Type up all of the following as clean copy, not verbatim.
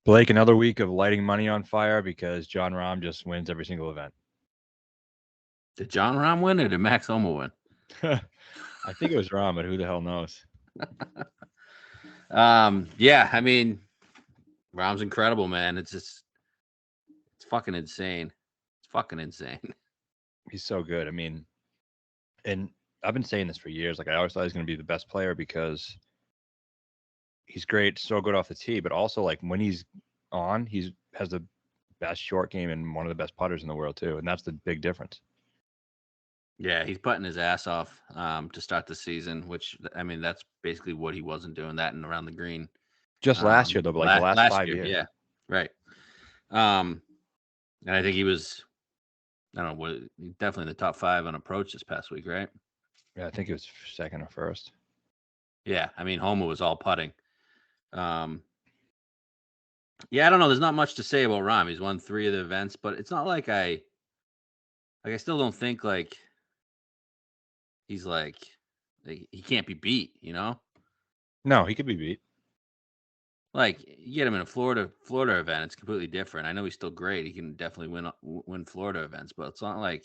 Blake, another week of lighting money on fire because John Rahm just wins every single event. Did John Rahm win or did Max Homa win? I think it was Rahm, but who the hell knows? Yeah, I mean, Rahm's incredible, man. It's fucking insane. It's fucking insane. He's so good. I mean, and I've been saying this for years. Like I always thought he was going to be the best player because he's great, so good off the tee, but also like when he's on, has the best short game and one of the best putters in the world too, and that's the big difference. Yeah, he's putting his ass off to start the season, which I mean that's basically what he wasn't doing that and around the green. Just last year though, but like the last Last 5 year, years. yeah, right. And I think he was, I don't know, definitely in the top 5 on approach this past week, right? Yeah, I think it was second or first. Yeah, I mean Homa was all putting. Yeah, I don't know. There's not much to say about Rahm. He's won 3 of the events, but it's not like I still don't think like he's like he can't be beat, you know? No, he could be beat. Like you get him in a Florida event, it's completely different. I know he's still great. He can definitely win Florida events, but it's not like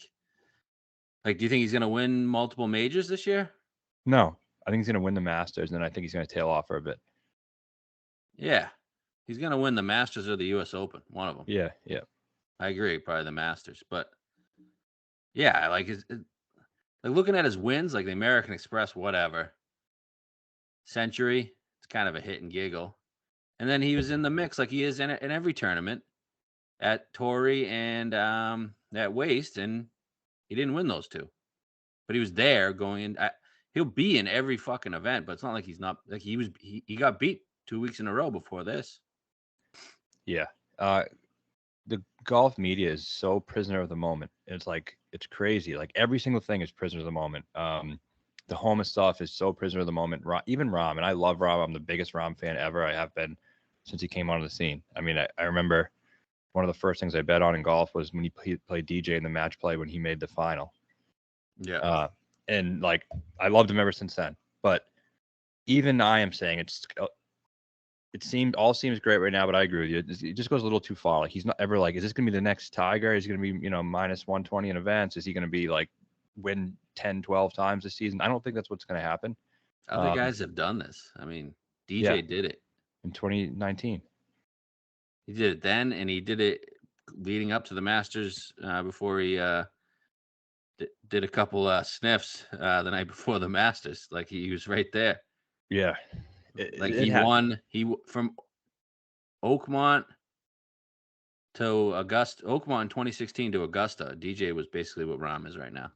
do you think he's going to win multiple majors this year? No, I think he's going to win the Masters, and then I think he's going to tail off for a bit. Yeah. He's going to win the Masters or the US Open, one of them. Yeah. I agree, probably the Masters, but yeah, like like looking at his wins, like the American Express, whatever. Century, it's kind of a hit and giggle. And then he was in the mix like he is in every tournament at Torrey and at Waste, and he didn't win those 2. But he was there going in. He'll be in every fucking event, but it's not like he's not like he got beat 2 weeks in a row before this. Yeah. The golf media is so prisoner of the moment. It's like it's crazy. Like every single thing is prisoner of the moment. The Homa stuff is so prisoner of the moment. Even Rahm, and I love Rahm. I'm the biggest Rahm fan ever. I have been since he came onto the scene. I mean, I remember one of the first things I bet on in golf was when he played DJ in the match play when he made the final. Yeah. And like I loved him ever since then. But even I am saying all seems great right now, but I agree with you. It just goes a little too far. Like he's not ever like, is this going to be the next Tiger? Is he going to be, minus 120 in events? Is he going to be like win 10, 12 times this season? I don't think that's what's going to happen. Other guys have done this. I mean, Yeah, DJ did it in 2019. He did it then, and he did it leading up to the Masters before he did a couple sniffs the night before the Masters. Like he was right there. Yeah, Like he won. From Oakmont to Augusta. Oakmont in 2016 to Augusta. DJ was basically what Rahm is right now.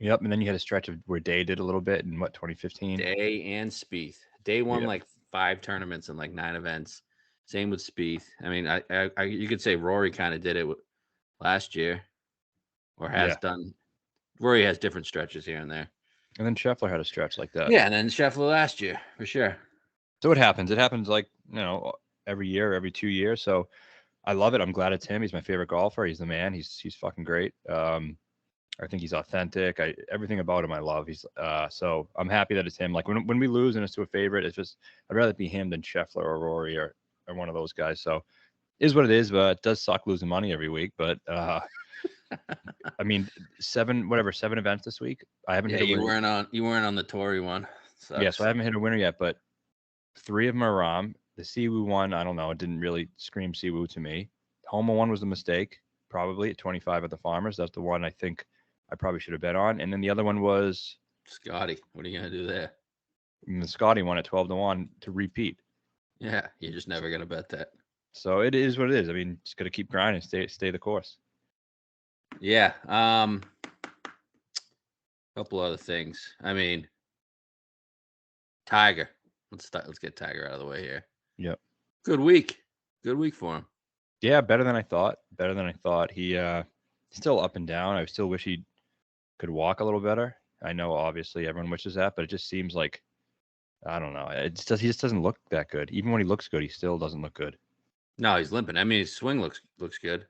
Yep, and then you had a stretch of where Day did a little bit in 2015. Day and Spieth. Day won Yeah. like 5 tournaments and like 9 events. Same with Spieth. I mean, I you could say Rory kind of did it last year, or has done. Rory has different stretches here and there. And then Scheffler had a stretch like that. Yeah, and then Scheffler last year for sure. So it happens. It happens like every year, every 2 years. So I love it. I'm glad it's him. He's my favorite golfer. He's the man. He's fucking great. I think he's authentic. Everything about him I love. He's so I'm happy that it's him. Like when we lose and it's to a favorite, it's just I'd rather it be him than Scheffler or Rory or one of those guys. So it is what it is, but it does suck losing money every week. But I mean, 7 events this week. I haven't hit a winner. You weren't on the Tory one. Sucks. Yeah, so I haven't hit a winner yet, but 3 of them are Rahm. The Siwoo one, I don't know. It didn't really scream Siwoo to me. Homa one was a mistake, probably at 25 at the Farmers. That's the one I think I probably should have bet on. And then the other one was Scotty. What are you gonna do there? The Scotty one at 12-1 to repeat. Yeah, you're just never gonna bet that. So it is what it is. I mean, just gotta keep grinding, stay the course. Yeah. Couple other things. I mean, Tiger. Let's get Tiger out of the way here. Yep. Good week. Good week for him. Yeah, better than I thought. He still up and down. I still wish he could walk a little better. I know obviously everyone wishes that, but it just seems like I don't know. He just doesn't look that good. Even when he looks good, he still doesn't look good. No, he's limping. I mean, his swing looks good.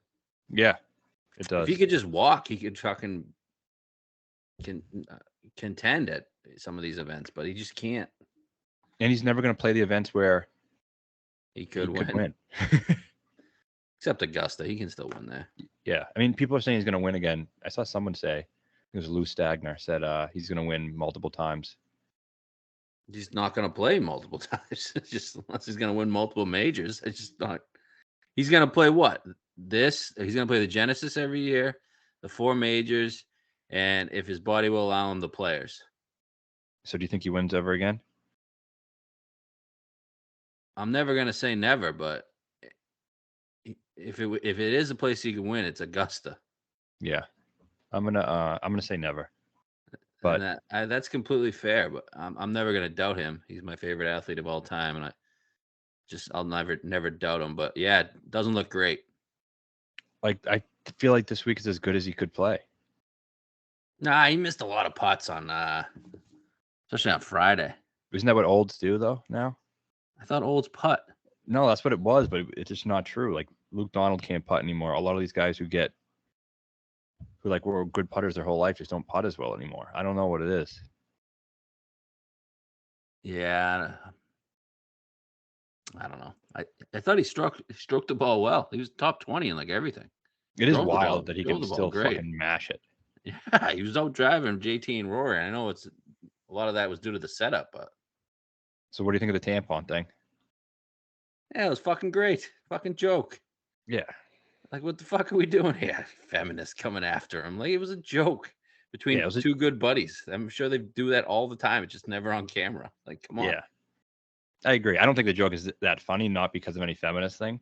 Yeah, it does. If he could just walk, he could fucking contend at some of these events, but he just can't. And he's never going to play the events where He could He could win. win. Except Augusta. He can still win there. Yeah. I mean, people are saying he's going to win again. I saw someone say, it was Lou Stagner, said he's going to win multiple times. He's not going to play multiple times. Just unless he's going to win multiple majors. It's just not. He's going to play what? He's going to play the Genesis every year, the 4 majors, and if his body will allow him, the Players. So do you think he wins ever again? I'm never going to say never, but if it is a place he can win, it's Augusta. Yeah. I'm gonna say never. But And that's completely fair, but I'm never going to doubt him. He's my favorite athlete of all time, and I'll never doubt him. But yeah, it doesn't look great. like I feel like this week is as good as he could play. Nah, he missed a lot of putts on especially on Friday. Isn't that what olds do though now? I thought Olds putt. No, that's what it was, but it's just not true. Like Luke Donald can't putt anymore. A lot of these guys who were good putters their whole life just don't putt as well anymore. I don't know what it is. Yeah, I don't know. I thought he struck the ball well. He was top 20 in like everything. It is wild that he can still great. fucking mash it. Yeah, he was out driving JT and Rory. I know a lot of that was due to the setup, but So what do you think of the tampon thing? yeah, it was fucking great. Fucking joke. Yeah. Like, what the fuck are we doing here? Feminists coming after him. Like, it was a joke between two good buddies. I'm sure they do that all the time. It's just never on camera. Like, come on. Yeah. I agree. I don't think the joke is that funny, not because of any feminist thing,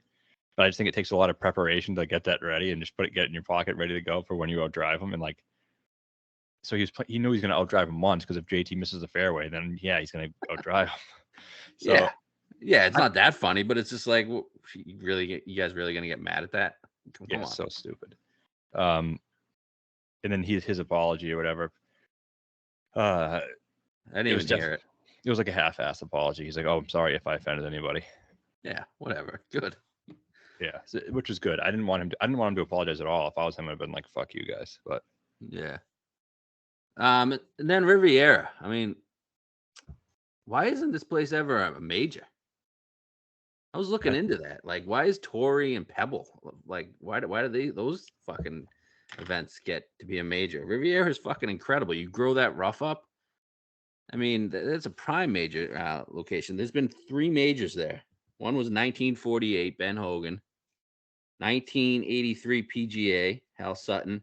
but I just think it takes a lot of preparation to get that ready and just get it in your pocket, ready to go for when you outdrive him. And like, so he knew he's going to outdrive him once because if JT misses the fairway, then yeah, he's going to outdrive him. So, yeah, it's not that funny, but it's just like, you guys really going to get mad at that? Come on. So stupid. And then his apology or whatever. I didn't even hear it. It was like a half-ass apology. He's like, "Oh, I'm sorry if I offended anybody." Yeah, whatever. Good. Yeah, which was good. I didn't want him to apologize at all. If I was him, I'd have been like, "Fuck you guys." But yeah. And then Riviera. I mean, why isn't this place ever a major? I was looking into that. Like, why is Torrey and Pebble? Like, why do those fucking events get to be a major? Riviera is fucking incredible. You grow that rough up. I mean, that's a prime major location. There's been 3 majors there. One was 1948, Ben Hogan. 1983 PGA, Hal Sutton.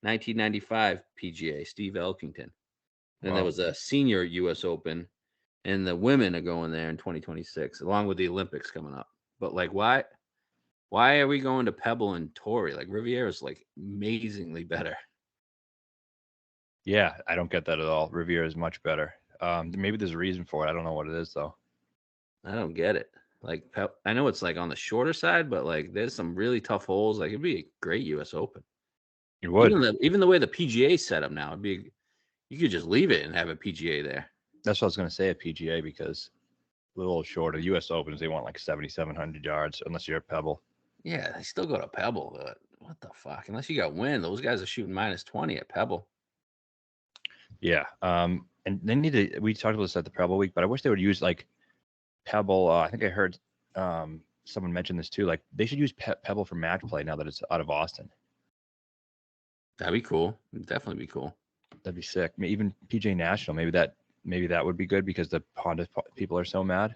1995 PGA, Steve Elkington. Then there was a senior U.S. Open, and the women are going there in 2026, along with the Olympics coming up. But like, why are we going to Pebble and Torrey? Like, Riviera is like amazingly better. Yeah, I don't get that at all. Riviera is much better. Maybe there's a reason for it. I don't know what it is though. I don't get it. Like, I know it's like on the shorter side, but like, there's some really tough holes. Like, it'd be a great U.S. Open. You would. Even the way the PGA set up now, you could just leave it and have a PGA there. That's what I was going to say, a PGA, because a little shorter. U.S. Opens, they want like 7,700 yards, unless you're at Pebble. Yeah, they still go to Pebble, but what the fuck? Unless you got wind, those guys are shooting -20 at Pebble. Yeah. And they need to. We talked about this at the Pebble week, but I wish they would use like Pebble. I think I heard someone mention this too. Like they should use Pebble for match play now that it's out of Austin. That'd be cool. It'd definitely be cool. That'd be sick. Even PGA National, maybe that would be good because the Honda people are so mad.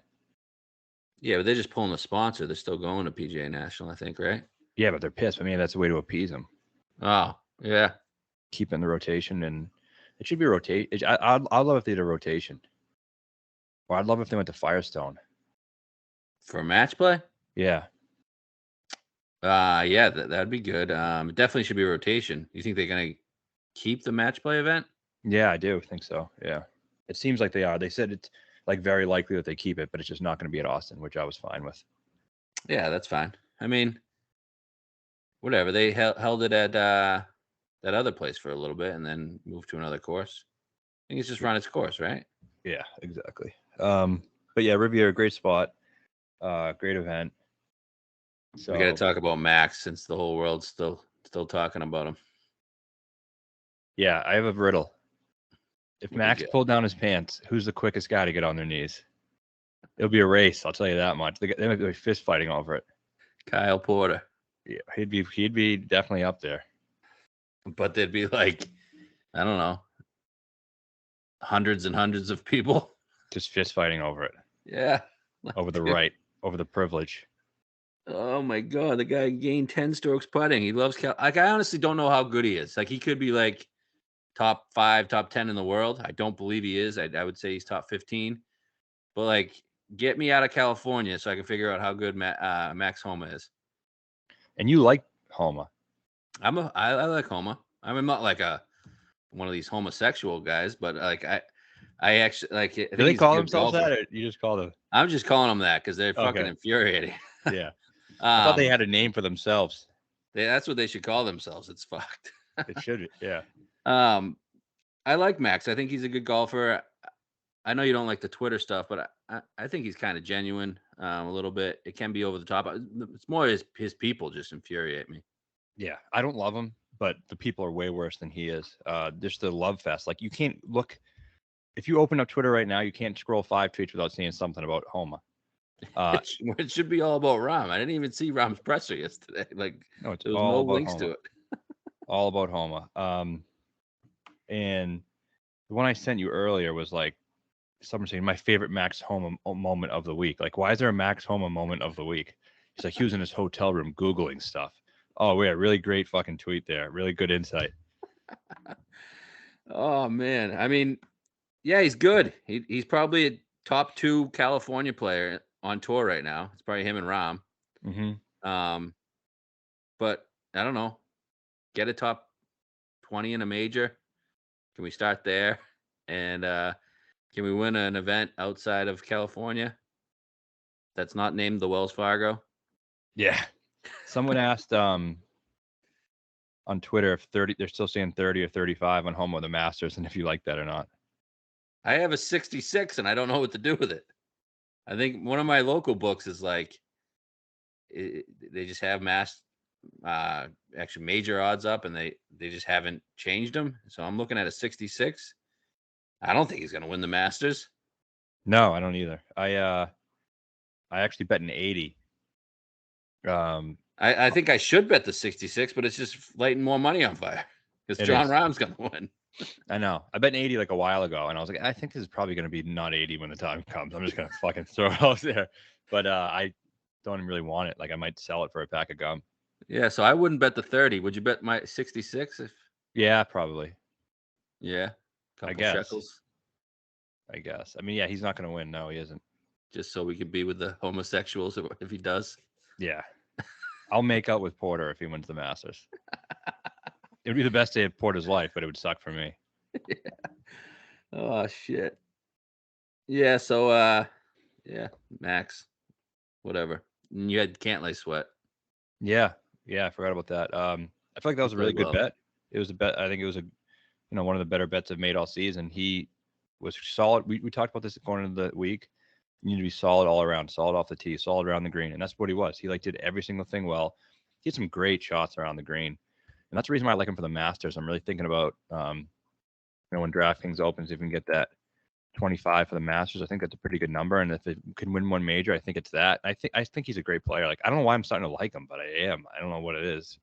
Yeah, but they're just pulling the sponsor. They're still going to PGA National, I think, right? Yeah, but they're pissed. I mean, that's a way to appease them. Oh, yeah. Keep it in the rotation, and it should be rotate. I'd love if they did a rotation. Or I'd love if they went to Firestone. For match play? Yeah. Yeah, that'd be good. It definitely should be a rotation. You think they're gonna keep the match play event? Yeah, I do think so. Yeah. It seems like they are. They said it's like very likely that they keep it, but it's just not going to be at Austin, which I was fine with. Yeah, that's fine. I mean, whatever. They held it at that other place for a little bit and then moved to another course. I think it's just run its course, right? Yeah, exactly. But yeah, Riviera, great spot. Great event. So we got to talk about Max since the whole world's still talking about him. Yeah, I have a riddle. If Max pulled down his pants, who's the quickest guy to get on their knees? It'll be a race. I'll tell you that much. They might be fist fighting over it. Kyle Porter. Yeah, he'd be definitely up there. But there'd be like, I don't know, hundreds and hundreds of people. Just fist fighting over it. Yeah. Over the right, over the privilege. Oh my God, the guy gained 10 strokes putting. He loves like I honestly don't know how good he is. Like he could be like top 5, top 10 in the world. I don't believe he is. I would say he's top 15. But like, get me out of California so I can figure out how good Max Homa is. And you like Homa? I like Homa. I'm not like one of these homosexual guys, but like I actually like. I think Do they he's a call good themselves golfer. that, or you just call them? I'm just calling them that because they're fucking Okay. infuriating. Yeah. I thought they Um, had a name for themselves. that's what they should call themselves. It's fucked. It should. Yeah. I like Max. I think he's a good golfer. I know you don't like the Twitter stuff, but I think he's kind of genuine a little bit. It can be over the top. It's more his people just infuriate me. Yeah. I don't love him, but the people are way worse than he is. Just the love fest. Like you can't look. If you open up Twitter right now, you can't scroll 5 tweets without seeing something about Homa. It should be all about Rahm. I didn't even see Rahm's presser yesterday. Like No, it's there was all no about links Homa. to it. All about Homa. And the one I sent you earlier was like someone saying my favorite Max Homa moment of the week. Like, why is there a Max Homa moment of the week? He's like, he was in his hotel room Googling stuff. Oh, yeah, really great fucking tweet there. Really good insight. Oh man, I mean, yeah, he's good. He's probably a top 2 California player on tour right now. It's probably him and Rahm. Mm-hmm. But I don't know. Get a top 20 in a major. Can we start there? And can we win an event outside of California that's not named the Wells Fargo? Yeah. Someone asked on Twitter if they're still saying 30 or 35 on Homa the Masters, and if you like that or not. I have a 66 and I don't know what to do with it. I think one of my local books is like they just have actually major odds up and they just haven't changed them. So I'm looking at a 66. I don't think he's going to win the Masters. No, I don't either. I actually bet an 80. I think I should bet the 66, but it's just lighting more money on fire because John is. Rahm's going to win. I know. I bet an 80 like a while ago, and I was like, I think this is probably going to be not 80 when the time comes. I'm just going to fucking throw it out there. But I don't really want it. Like, I might sell it for a pack of gum. Yeah, so I wouldn't bet the 30. Would you bet my 66? Yeah, probably. Yeah, I couple guess. shekels. I guess. I mean, yeah, he's not going to win. No, he isn't. Just so we could be with the homosexuals if he does. Yeah. I'll make out with Porter if he wins the Masters. It would be the best day of Porter's life, but it would suck for me. Yeah. Oh shit. Yeah, so yeah, Max. Whatever. And you had Cantlay Sweat. Yeah. Yeah, I forgot about that. I feel like that was a really good bet. It was a bet. I think it was one of the better bets I've made all season. He was solid. We talked about this going into the week. You need to be solid all around, solid off the tee, solid around the green. And that's what he was. He like did every single thing well. He had some great shots around the green. And that's the reason why I like him for the Masters. I'm really thinking about when DraftKings opens, if we can get that 25 for the Masters, I think that's a pretty good number. And if it can win one major, I think it's that. I think he's a great player. Like, I don't know why I'm starting to like him, but I am. I don't know what it is.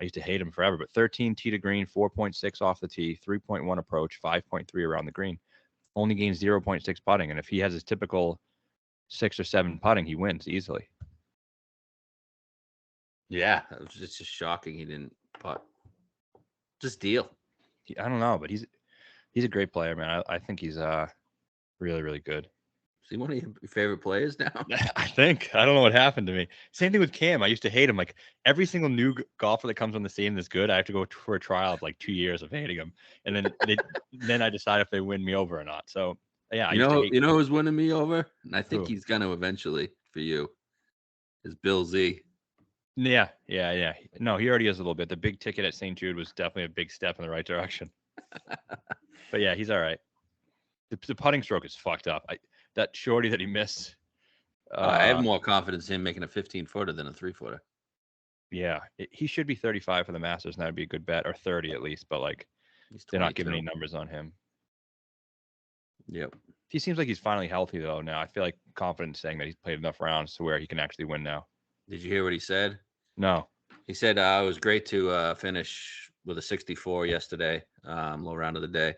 I used to hate him forever, but 13 tee to green, 4.6 off the tee, 3.1 approach, 5.3 around the green. Only gains 0.6 putting. And if he has his typical 6 or 7 putting, he wins easily. Yeah, it's just shocking he didn't putt. Just deal. I don't know, but he's a great player, man. I think he's really, really good. Is he one of your favorite players now? I think. I don't know what happened to me. Same thing with Cam. I used to hate him. Like every single new golfer that comes on the scene that's good, I have to go for a trial of like 2 years of hating him, and then then I decide if they win me over or not. So yeah, you know who's winning me over, and I think he's gonna eventually for you. Is Bill Z. Yeah. No, he already is a little bit. The big ticket at St. Jude was definitely a big step in the right direction. But yeah, he's all right. The putting stroke is fucked up. That shorty that he missed. I have more confidence in him making a 15-footer than a 3-footer. Yeah, he should be 35 for the Masters, and that'd be a good bet, or 30 at least. But like, they're not giving any numbers on him. Yep. He seems like he's finally healthy though now. I feel like confident saying that he's played enough rounds to where he can actually win now. Did you hear what he said? No. He said it was great to finish with a 64 yesterday, low round of the day.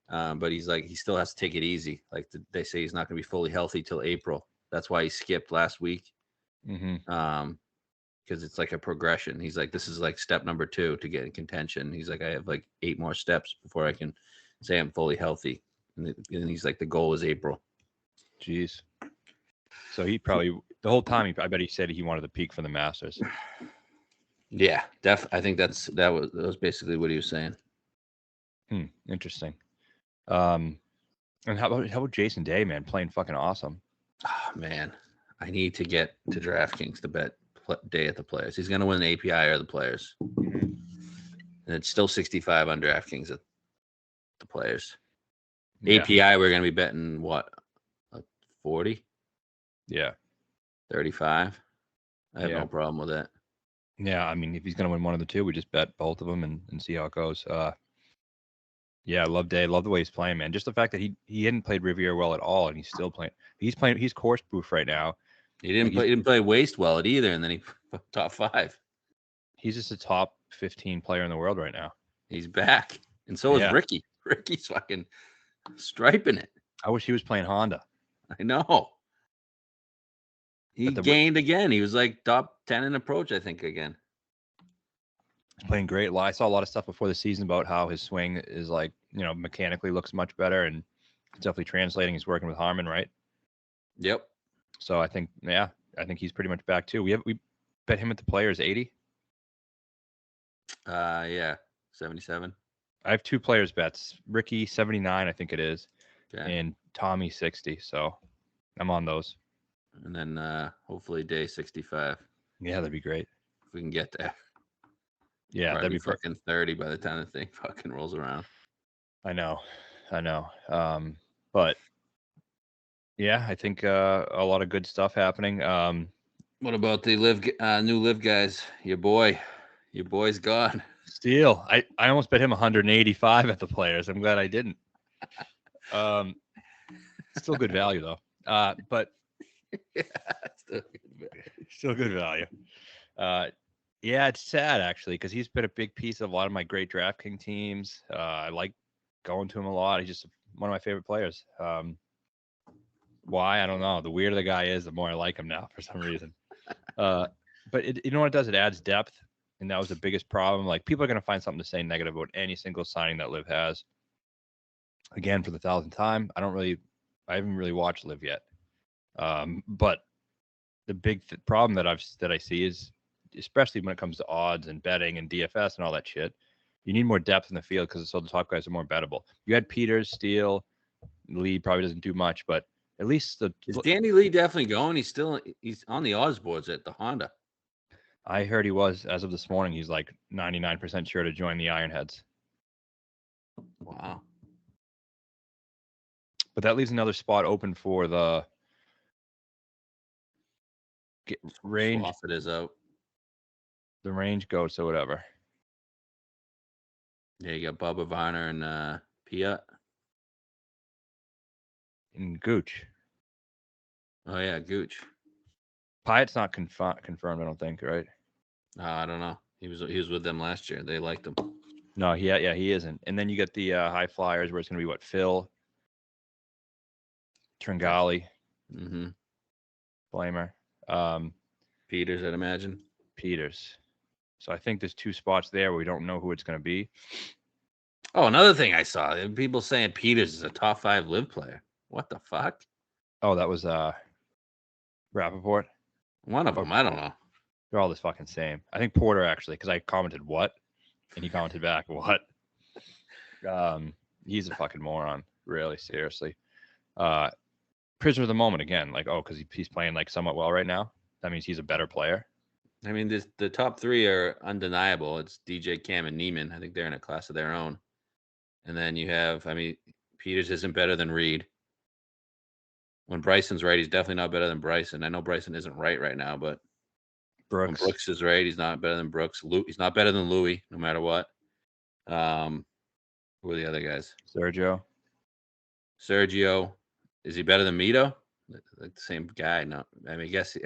But he's like, he still has to take it easy. Like they say, he's not going to be fully healthy till April. That's why he skipped last week. Because it's like a progression. He's like, this is like step number 2 to get in contention. He's like, I have like 8 more steps before I can say I'm fully healthy. And he's like, the goal is April. Jeez. So he probably the whole time I bet he said he wanted to peak for the Masters. Yeah, I think that was basically what he was saying. Interesting. And how about Jason Day, man, playing fucking awesome? Oh man, I need to get to DraftKings to bet Day at the Players. He's going to win the API or the Players, and it's still 65 on DraftKings at the Players. Yeah. API, we're going to be betting what, 40? Yeah, 35. I have no problem with that. Yeah, I mean, if he's going to win one of the two, we just bet both of them and see how it goes. Yeah, I love Day. Love the way he's playing, man. Just the fact that he hadn't played Riviera well at all, and he's still playing. He's course proof right now. He didn't play waste well at either, and then he top 5. He's just a top 15 player in the world right now. He's back, and so is Ricky. Ricky's fucking striping it. I wish he was playing Honda. I know. He gained again. He was like top 10 in approach, I think, again. He's playing great. I saw a lot of stuff before the season about how his swing is like, mechanically looks much better, and it's definitely translating. He's working with Harman, right? Yep. So I think he's pretty much back too. We bet him at the Players 80. Yeah, 77. I have 2 players bets. Ricky 79, I think it is, and Tommy 60. So I'm on those. And then hopefully Day 65. Yeah, that'd be great if we can get there. Yeah, that'd be fucking 30 by the time the thing fucking rolls around. I know. But yeah, I think a lot of good stuff happening. What about the new live guys? Your boy's gone. Steele. I almost bet him 185 at the Players. I'm glad I didn't. Still good value though. But yeah, still good value. Yeah, it's sad actually because he's been a big piece of a lot of my great DraftKings teams. I like going to him a lot. He's just one of my favorite players. Why? I don't know. The weirder the guy is, the more I like him now for some reason. But you know what it does? It adds depth, and that was the biggest problem. Like, people are going to find something to say negative about any single signing that Liv has. Again, for the 1,000th time, I haven't really watched Liv yet. But the big problem that I see is, especially when it comes to odds and betting and DFS and all that shit, you need more depth in the field because so the top guys are more bettable. You had Peters, Steele, Lee probably doesn't do much, but at least is Danny Lee definitely going? He's on the odds boards at the Honda. I heard he was, as of this morning, he's like 99% sure to join the Ironheads. Wow. But that leaves another spot open for the range. It is out. The range goats or whatever. Yeah, you got Bubba Varner and Piat. And Gooch. Oh yeah, Gooch. Piat's not confirmed, I don't think, right? I don't know. He was with them last year. They liked him. No, he isn't. And then you get the high flyers where it's going to be Phil, Tringali, Blamer, Peters, I'd imagine. Peters. So I think there's 2 spots there where we don't know who it's going to be. Oh, another thing I saw, people saying Peters is a top 5 live player. What the fuck? Oh, that was Rappaport. One of them, I don't know. They're all the fucking same. I think Porter actually, because I commented what, and he commented back what. He's a fucking moron. Really, seriously. Prisoner of the moment again. Like, because he's playing like somewhat well right now. That means he's a better player. I mean, the top 3 are undeniable. It's DJ, Cam, and Neiman. I think they're in a class of their own. And then you have, Peters isn't better than Reed. When Bryson's right, he's definitely not better than Bryson. I know Bryson isn't right now, but when Brooks is right, he's not better than Brooks. He's not better than Louis, no matter what. Who are the other guys? Sergio. Is he better than Mito? Like the same guy? No, I mean, I guess.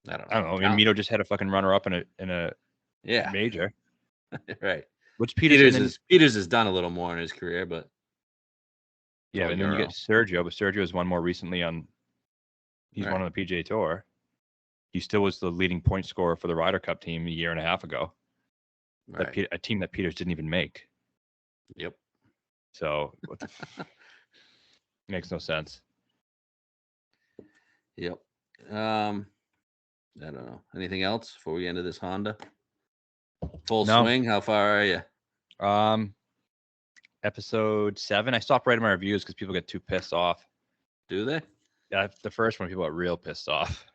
I don't know. I don't know. I mean, Mito just had a fucking runner up in a Yeah, major. right. What's Peters? And then Peters has done a little more in his career, but yeah, and then you get Sergio, but Sergio has won more recently on. He's won on the PGA Tour. He still was the leading point scorer for the Ryder Cup team a year and a half ago. Right. A team that Peters didn't even make. Yep. So what the makes no sense. Yep. I don't know. Anything else before we get into this Honda? Full swing. How far are you? Episode 7. I stopped writing my reviews because people get too pissed off. Do they? Yeah, the first one people got real pissed off.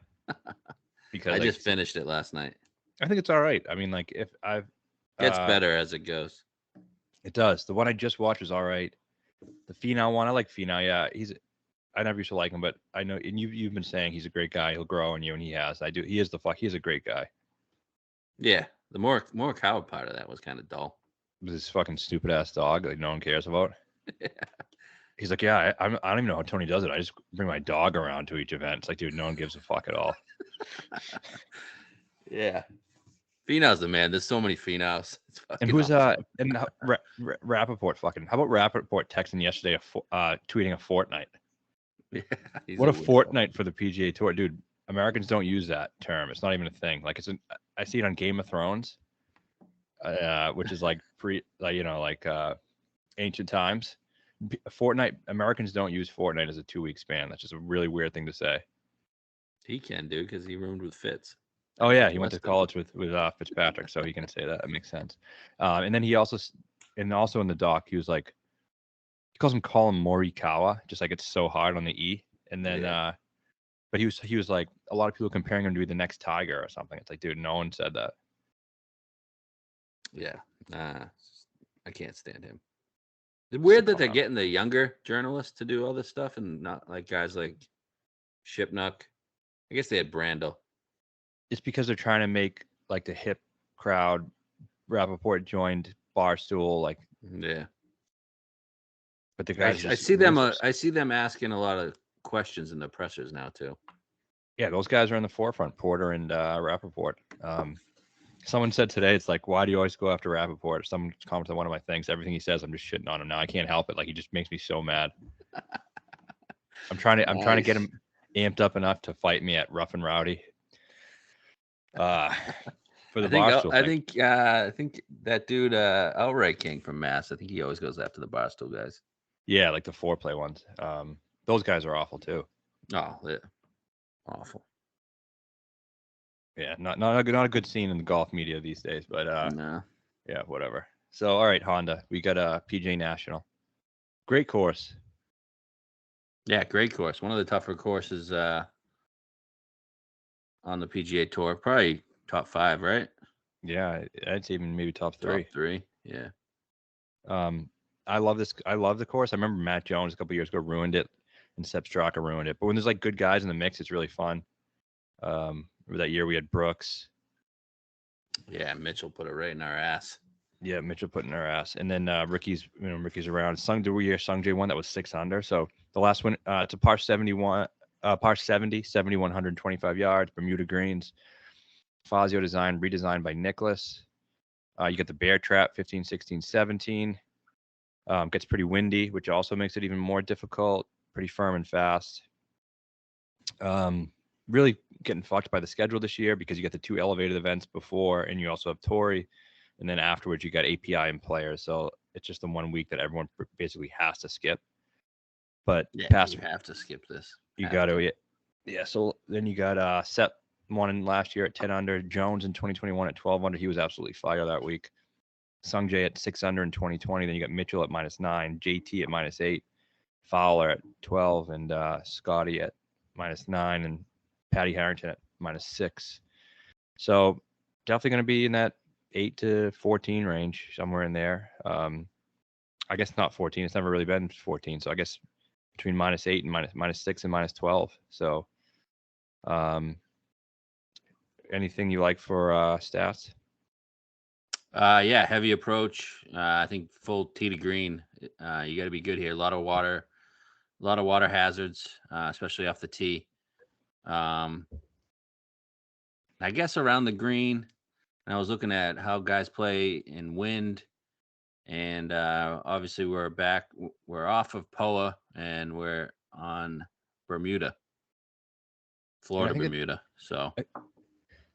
Because I just finished it last night. I think it's all right. I mean, like if I've gets better as it goes. It does. The one I just watched was all right. The Finau one, I like Finau. Yeah, I never used to like him, but I know, and you've been saying he's a great guy. He'll grow on you, and he has. I do. He is a great guy. Yeah, the more coward part of that was kind of dull. This fucking stupid ass dog that no one cares about. Yeah. He's like, yeah, I don't even know how Tony does it. I just bring my dog around to each event. It's like, dude, no one gives a fuck at all. Yeah. Finau's the man. There's so many Finaus. And who's awesome. And Rappaport fucking. How about Rappaport texting yesterday, tweeting a fortnight? Yeah, what a fortnight for the PGA Tour, dude. Americans don't use that term. It's not even a thing. Like I see it on Game of Thrones, which is like ancient times. A fortnight. Americans don't use fortnight as a 2-week span. That's just a really weird thing to say. He can do because he roomed with Fitz. Oh yeah, he went to college with Fitzpatrick, so he can say that. It makes sense. And then he also in the doc, he was like, he calls him Colin Morikawa, just like it's so hard on the E. And then, but he was like, a lot of people comparing him to be the next Tiger or something. It's like, dude, no one said that. Yeah, I can't stand him. It's weird that they're getting the younger journalists to do all this stuff and not like guys like Shipnuck. I guess they had Brandel. It's because they're trying to make like the hip crowd. Rappaport joined Barstool, like yeah. But the guys, I see them. I see them asking a lot of questions in the pressers now too. Yeah, those guys are in the forefront. Porter and Rappaport. Someone said today, it's like, why do you always go after Rappaport? Someone commented on one of my things. Everything he says, I'm just shitting on him now. I can't help it. Like he just makes me so mad. I'm trying to get him amped up enough to fight me at Rough and Rowdy. For the Barstool I think that dude Outright King from Mass. I think he always goes after the Barstool guys. Yeah, like the foreplay ones. Those guys are awful too. Oh, yeah. Awful. Yeah, not a good scene in the golf media these days, but no. Yeah, whatever. So all right, Honda, we got a PGA National. Great course. Yeah, great course. One of the tougher courses on the PGA Tour. Probably top 5, right? Yeah, I'd say even maybe top 3. Top 3, yeah. I love this. I love the course. I remember Matt Jones a couple years ago ruined it, and Sepp Straka ruined it. But when there's like good guys in the mix, it's really fun. That year we had Brooks. Yeah, Mitchell put it right in our ass. Yeah, Mitchell put it in our ass, and then Ricky's around. Sungjae won that was 6 under. So the last one, it's a par 71, par 70, 7,125 yards, Bermuda greens. Fazio design, redesigned by Nicholas. You get the bear trap, 15, 16, 17. Gets pretty windy, which also makes it even more difficult. Pretty firm and fast. Really getting fucked by the schedule this year because you get the 2 elevated events before, and you also have Torrey, and then afterwards you got API and players. So it's just the 1 week that everyone basically has to skip. But yeah, you have to skip this. You got to. Yeah. So then you got Sepp won last year at 10 under. Jones in 2021 at 12 under. He was absolutely fire that week. Sungjae at 6 under in 2020. Then you got Mitchell at -9, JT at -8, Fowler at 12, and Scotty at -9, and Patty Harrington at -6. So definitely going to be in that 8 to 14 range, somewhere in there. I guess not 14. It's never really been 14. So I guess between -8 and -6 and -12. So anything you like for stats? Yeah, heavy approach. I think full tee to green. You got to be good here. A lot of water A lot of water hazards, especially off the tee. I guess around the green. And I was looking at how guys play in wind, and obviously we're off of POA, and we're on Bermuda, Yeah, Florida, Bermuda. So I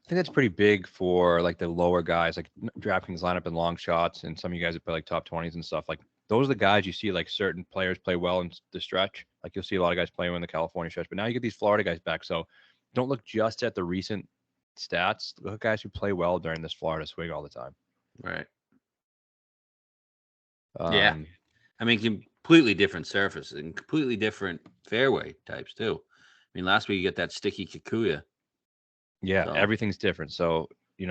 think that's pretty big for like the lower guys, like DraftKings lineup and long shots, and some of you guys that play like top 20s and stuff. Like those are the guys you see like certain players play well in the stretch. Like you'll see a lot of guys playing in the California stretch, but now you get these Florida guys back. So don't look just at the recent stats. Look at guys who play well during this Florida swing all the time. right, yeah. Um, I mean, completely different surfaces and completely different fairway types too. I mean, last week you get that sticky Kikuya. yeah, So everything's different. So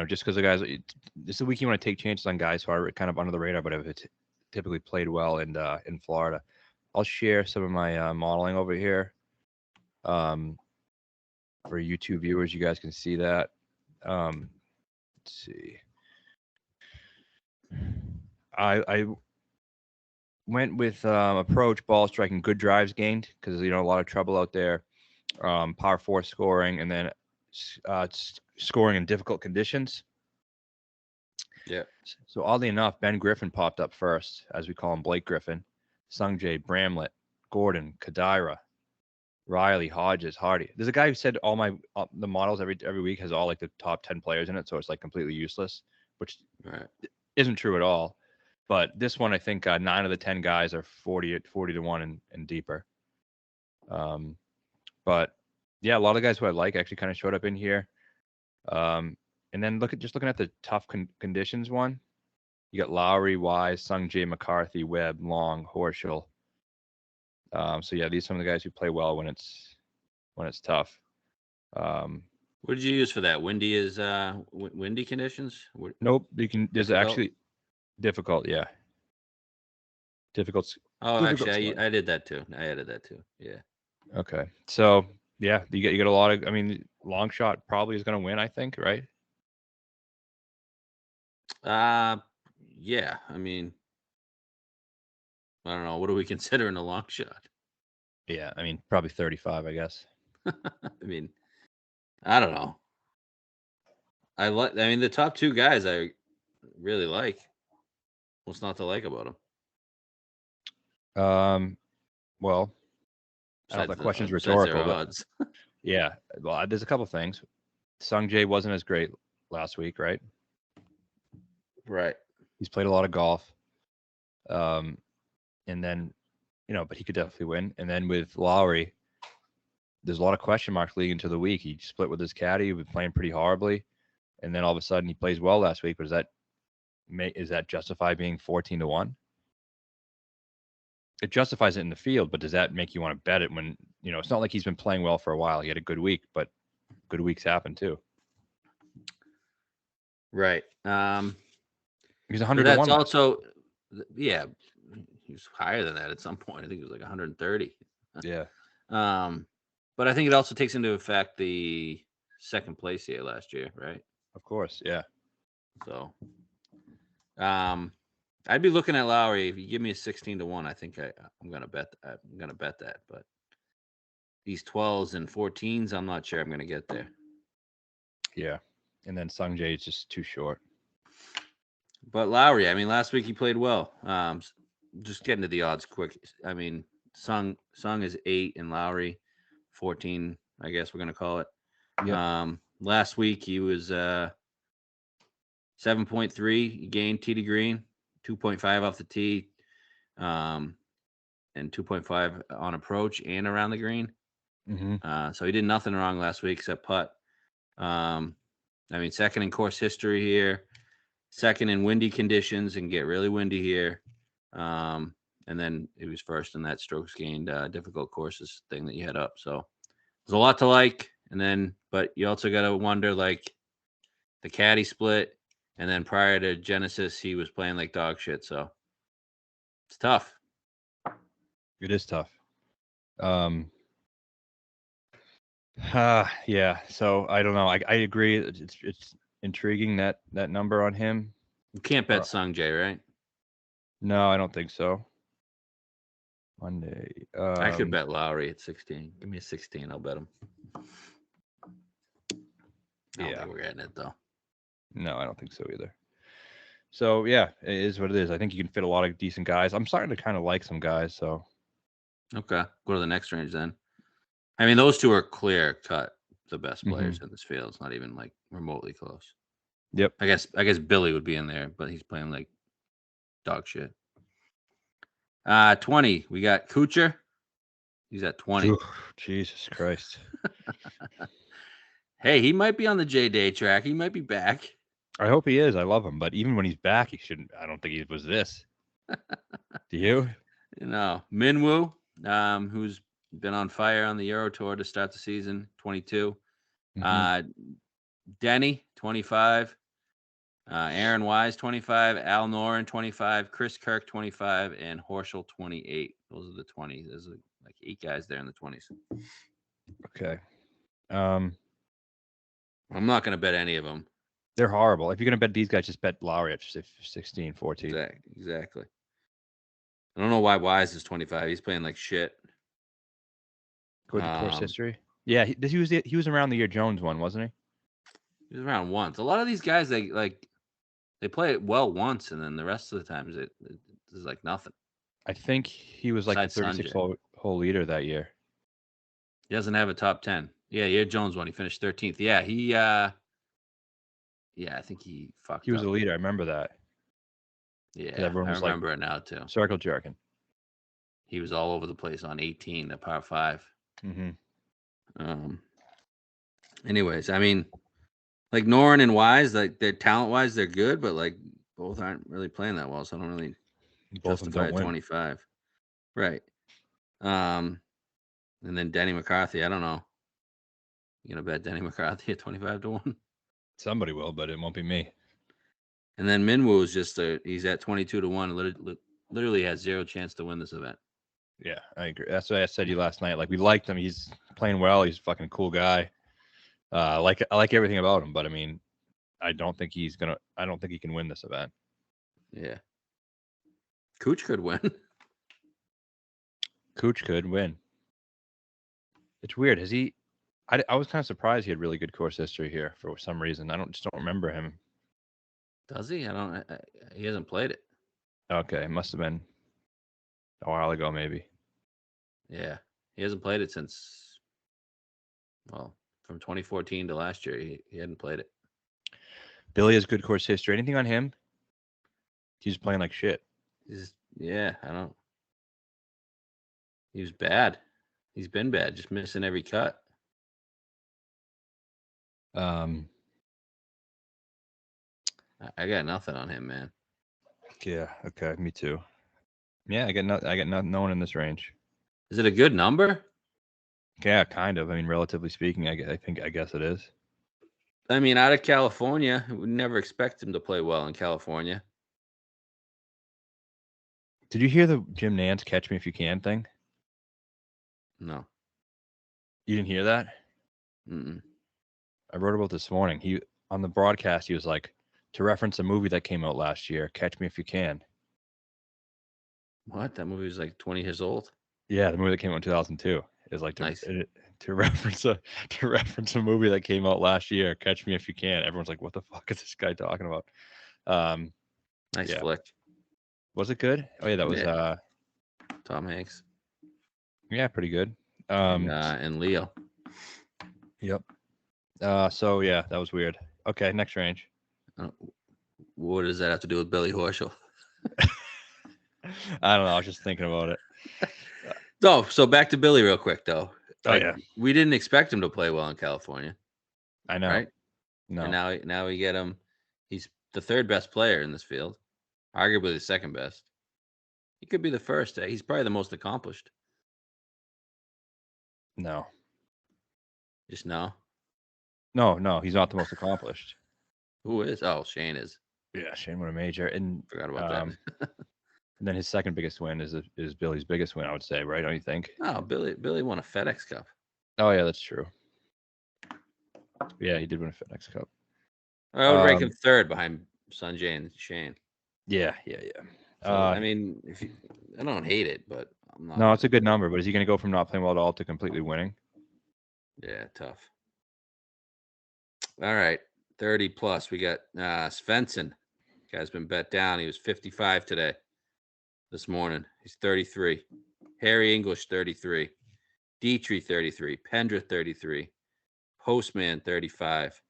just because the guys, this is a week you want to take chances on guys who are kind of under the radar, but have typically played well in Florida. I'll share some of my modeling over here. For YouTube viewers, you guys can see that. Let's see. I went with approach, ball striking, good drives gained because a lot of trouble out there. Par 4 scoring, and then scoring in difficult conditions. yeah, So oddly enough, Ben Griffin popped up first, as we call him, Blake Griffin, Sungjae, Bramlett, Gordon, Kadira, Riley, Hodges, Hardy. There's a guy who said all the models every week has all like the top 10 players in it, so it's like completely useless, which right. isn't true at all. But this one, I think 9 of the 10 guys are 40 to 1 and deeper. But yeah, a lot of guys who I like actually kind of showed up in here. And then looking at the tough conditions one. You got Lowry, Wise, Sungjae, McCarthy, Webb, Long, Horschel. So yeah, these are some of the guys who play well when it's tough. What did you use for that? Windy is windy conditions. Nope, there's Difficult. actually difficult. Yeah, difficult. Oh, Difficult actually, scoring. I did that too. I added that too. Yeah. Okay, so yeah, you get a lot of. I mean, long shot probably is going to win. I think, right? Yeah. I mean, I don't know. What do we consider in a long shot? Yeah, I mean, probably 35, I guess. I mean, I don't know. I mean, the top two guys I really like. What's not to like about them? Well, I don't know if that question's Besides their rhetorical, but odds. yeah, well, there's a couple things. Sungjae wasn't as great last week, right? Right. He's played a lot of golf. And then, but he could definitely win. And then with Lowry, there's a lot of question marks leading into the week. He split with his caddy, he was playing pretty horribly. And then all of a sudden he plays well last week. But is that justify being 14 to 1? It justifies it in the field, but does that make you want to bet it when, it's not like he's been playing well for a while. He had a good week, but good weeks happen too. Right. He's So 100 to that's 1 last also, yeah, he was higher than that at some point. I think it was like 130. Yeah. But I think it also takes into effect the second place here last year, right? Of course. Yeah. So, I'd be looking at Lowry. If you give me a 16 to 1, I think I'm gonna bet. I'm gonna bet that. But these 12s and 14s, I'm not sure I'm gonna get there. Yeah. And then Sungjae is just too short. But Lowry, I mean, last week he played well. Just getting to the odds quick. I mean, Sung is 8 and Lowry 14. I guess we're gonna call it. Yeah. Last week he was 7.3. He gained tee to green, 2.5 off the tee, and 2.5 on approach and around the green. Mm-hmm. So he did nothing wrong last week except putt. I mean, second in course history here, second in windy conditions and get really windy here. And then he was first in that strokes gained difficult courses thing that you had up. So there's a lot to like. And then, but you also got to wonder like the caddy split. And then prior to Genesis, he was playing like dog shit. So it's tough. It is tough. Yeah. So I don't know. I agree. It's intriguing that number on him. You can't bet Sungjae, right? No, I don't think so. Monday. I could bet Lowry at 16. Give me a 16. I'll bet him. I don't think we're getting it, though. No, I don't think so either. So, yeah, it is what it is. I think you can fit a lot of decent guys. I'm starting to kind of like some guys, so. Okay. Go to the next range then. I mean, those two are clear cut the best players in this field. It's not even like remotely close. Yep. I guess Billy would be in there, but he's playing like dog shit. 20. We got Kuchar. He's at 20. Ooh, Jesus Christ. Hey, he might be on the J-Day track. He might be back. I hope he is. I love him. But even when he's back, he shouldn't. I don't think he was this. Do you? Minwoo, who's been on fire on the Euro Tour to start the season, 22. Denny, 25. Aaron Wise, 25. Al Noren, 25. Chris Kirk, 25. And Horschel, 28. Those are the 20s. There's like 8 guys there in the 20s. Okay. I'm not going to bet any of them. They're horrible. If you're going to bet these guys, just bet Lowry at 16, 14. Exactly. I don't know why Wise is 25. He's playing like shit. Go to course history. Yeah, he was around the year Jones won, wasn't he? He was around once. A lot of these guys, they play it well once, and then the rest of the times it is like nothing. I think he was like the 36 hole leader that year. He doesn't have a top 10. Yeah, Jones won. He finished 13th. Yeah, I think he fucked up. He was a leader. I remember that. Yeah, everyone was remember it now too. Circle jerking. He was all over the place on 18, the par 5. Anyways, I mean, like Noren and Wise, like they're talent-wise, they're good, but like both aren't really playing that well, so I don't really justify 25. Right. And then Denny McCarthy, I don't know. You gonna bet Denny McCarthy at 25 to 1? Somebody will, but it won't be me. And then Minwoo is just he's at 22 to 1. Literally has 0 chance to win this event. Yeah, I agree. That's what I said to you last night. Like, we liked him. He's playing well. He's a fucking cool guy. I like everything about him, but I mean, I don't think he can win this event. Yeah. Cooch could win. Cooch could win. It's weird. I was kind of surprised he had really good course history here for some reason. I just don't remember him. Does he? He hasn't played it. Okay, it must have been a while ago, maybe. Yeah, he hasn't played it since, well, from 2014 to last year. He hadn't played it. Billy has good course history. Anything on him? He's playing like shit. He was bad. He's been bad, just missing every cut. I got nothing on him, man. Yeah. Okay. Me too. Yeah, I got no one in this range. Is it a good number? Yeah, kind of. I mean, relatively speaking, I guess it is. I mean, out of California, we never expect him to play well in California. Did you hear the Jim Nantz "Catch Me If You Can" thing? No. You didn't hear that? Mm-mm. I wrote about this morning. He on the broadcast, he was like, to reference a movie that came out last year, "Catch Me If You Can." What? That movie was like 20 years old? Yeah, the movie that came out in 2002 is like nice. to reference a movie that came out last year, "Catch Me If You Can." Everyone's like, "What the fuck is this guy talking about?" Nice flick. Was it good? Oh yeah, that was Tom Hanks. Yeah, pretty good. And Leo. Yep. So yeah, that was weird. Okay, next range. What does that have to do with Billy Horschel? I don't know. I was just thinking about it. So back to Billy real quick though. We didn't expect him to play well in California. I know. Right? No. And now we get him. He's the 3rd best player in this field, arguably the 2nd best. He could be the first. He's probably the most accomplished. No. Just no? No, he's not the most accomplished. Who is? Oh, Shane is. Yeah, Shane won a major, and forgot about that. And then his second biggest win is Billy's biggest win, I would say, right? Don't you think? Oh, Billy won a FedEx Cup. Oh yeah, that's true. Yeah, he did win a FedEx Cup. I would rank him 3rd behind Sanjay and Shane. Yeah. So, I mean, I don't hate it, but No, it's a good number, but is he going to go from not playing well at all to completely winning? Yeah, tough. All right, 30 plus. We got Svensson. Guy's been bet down. He was 55 today. This morning, he's 33. Harry English, 33. Dietrich, 33. Pendrith, 33. Postman, 35.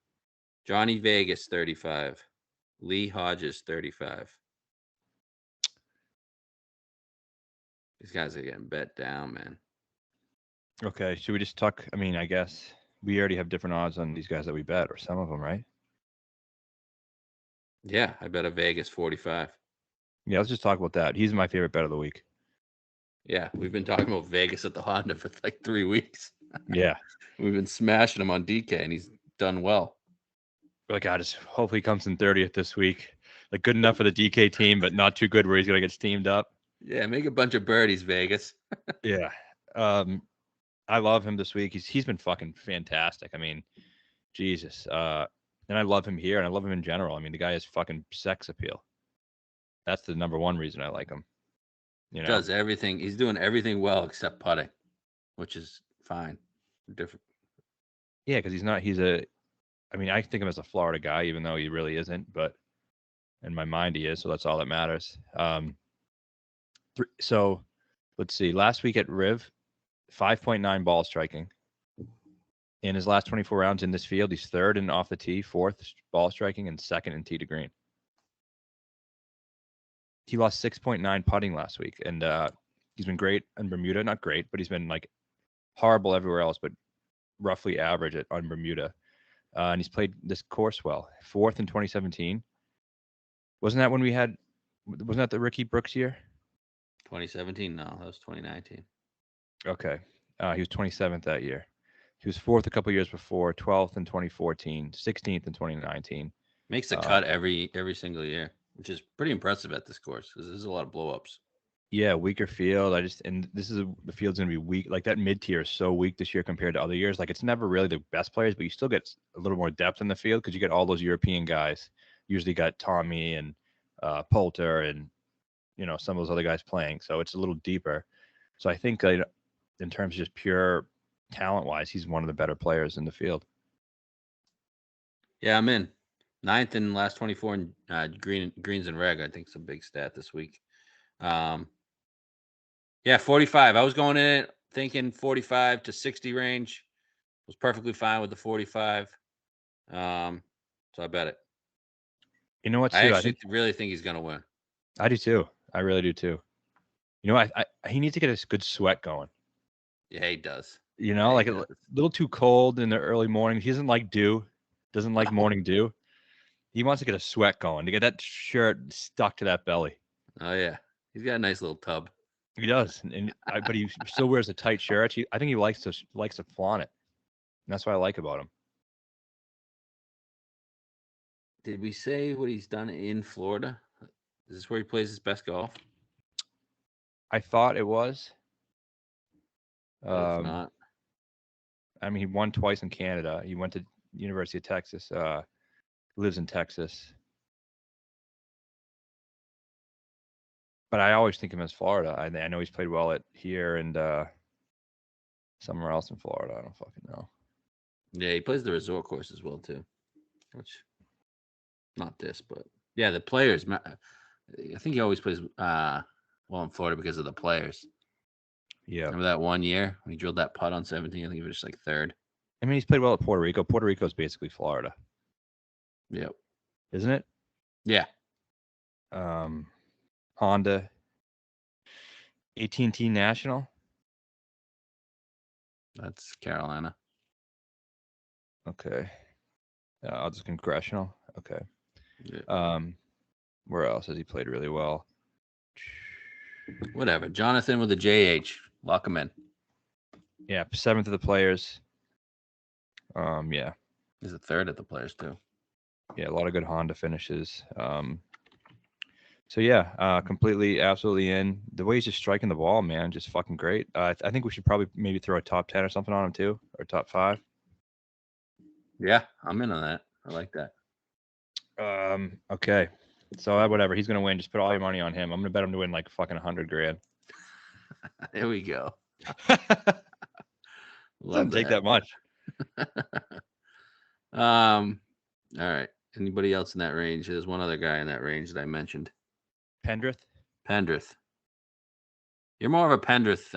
Johnny Vegas, 35. Lee Hodges, 35. These guys are getting bet down, man. Okay, should we just talk? I mean, I guess we already have different odds on these guys that we bet, or some of them, right? Yeah, I bet a Vegas 45. Yeah, let's just talk about that. He's my favorite bet of the week. Yeah, we've been talking about Vegas at the Honda for like 3 weeks. Yeah. We've been smashing him on DK, and he's done well. Like, I just hopefully he comes in 30th this week. Like, good enough for the DK team, but not too good where he's going to get steamed up. Yeah, make a bunch of birdies, Vegas. Yeah. I love him this week. He's been fucking fantastic. I mean, Jesus. And I love him here, and I love him in general. I mean, the guy has fucking sex appeal. That's the number one reason I like him. You know, Does everything. He's doing everything well except putting, which is fine. Different. yeah, because I mean, I think of him as a Florida guy, even though he really isn't, but in my mind he is, so that's all that matters. So let's see. Last week at Riv, 5.9 ball striking. In his last 24 rounds in this field, he's third and off the tee, fourth ball striking, and second in tee to green. He lost 6.9 putting last week, and he's been great in Bermuda. Not great, but he's been like horrible everywhere else, but roughly average on Bermuda. And he's played this course well. Fourth in 2017. Wasn't that the Ricky Brooks year? 2017? No, that was 2019. Okay. He was 27th that year. He was fourth a couple years before, 12th in 2014, 16th in 2019. Makes the cut every single year, which is pretty impressive at this course because there's a lot of blow-ups. Yeah, weaker field. The field's gonna be weak. Like that mid tier is so weak this year compared to other years. Like it's never really the best players, but you still get a little more depth in the field because you get all those European guys. Usually got Tommy and Poulter and some of those other guys playing. So it's a little deeper. So I think in terms of just pure talent wise, he's one of the better players in the field. Yeah, I'm in. 9th in last 24 in greens and reg. I think it's a big stat this week. Yeah, 45. I was going in it thinking 45 to 60 range. Was perfectly fine with the 45. So I bet it. You know what? Too, I actually really think he's going to win. I do too. I really do too. You know, he needs to get a good sweat going. Yeah, he does. Like a little too cold in the early morning. He doesn't like dew. Doesn't like morning dew. He wants to get a sweat going to get that shirt stuck to that belly. Oh yeah, he's got a nice little tub. He does, but he still wears a tight shirt. I think he likes to flaunt it. And that's what I like about him. Did we say what he's done in Florida? Is this where he plays his best golf? I thought it was. If not, I mean, he won twice in Canada. He went to University of Texas. Lives in Texas. But I always think of him as Florida. I know he's played well here and somewhere else in Florida. I don't fucking know. Yeah, he plays the resort course as well too. Which, not this, but yeah, the players. I think he always plays well in Florida because of the players. Yeah. Remember that one year when he drilled that putt on 17? I think he was just like third. I mean, he's played well at Puerto Rico. Puerto Rico is basically Florida. Yep. Isn't it? Yeah. Honda. AT&T National. That's Carolina. Okay. I'll just Congressional. Okay. Yeah. Where else has he played really well? Whatever. Jonathan with a JH. Lock him in. Yeah, 7th of the players. Yeah. He's a third of the players too. Yeah, a lot of good Honda finishes. So yeah, completely, absolutely in. The way he's just striking the ball, man, just fucking great. I think we should probably maybe throw a top 10 or something on him too, or top 5. Yeah, I'm in on that. I like that. Okay. So whatever, he's gonna win. Just put all your money on him. I'm gonna bet him to win like fucking $100,000. There we go. Doesn't take that much. All right. Anybody else in that range? There's one other guy in that range that I mentioned. Pendrith. You're more of a Pendrith,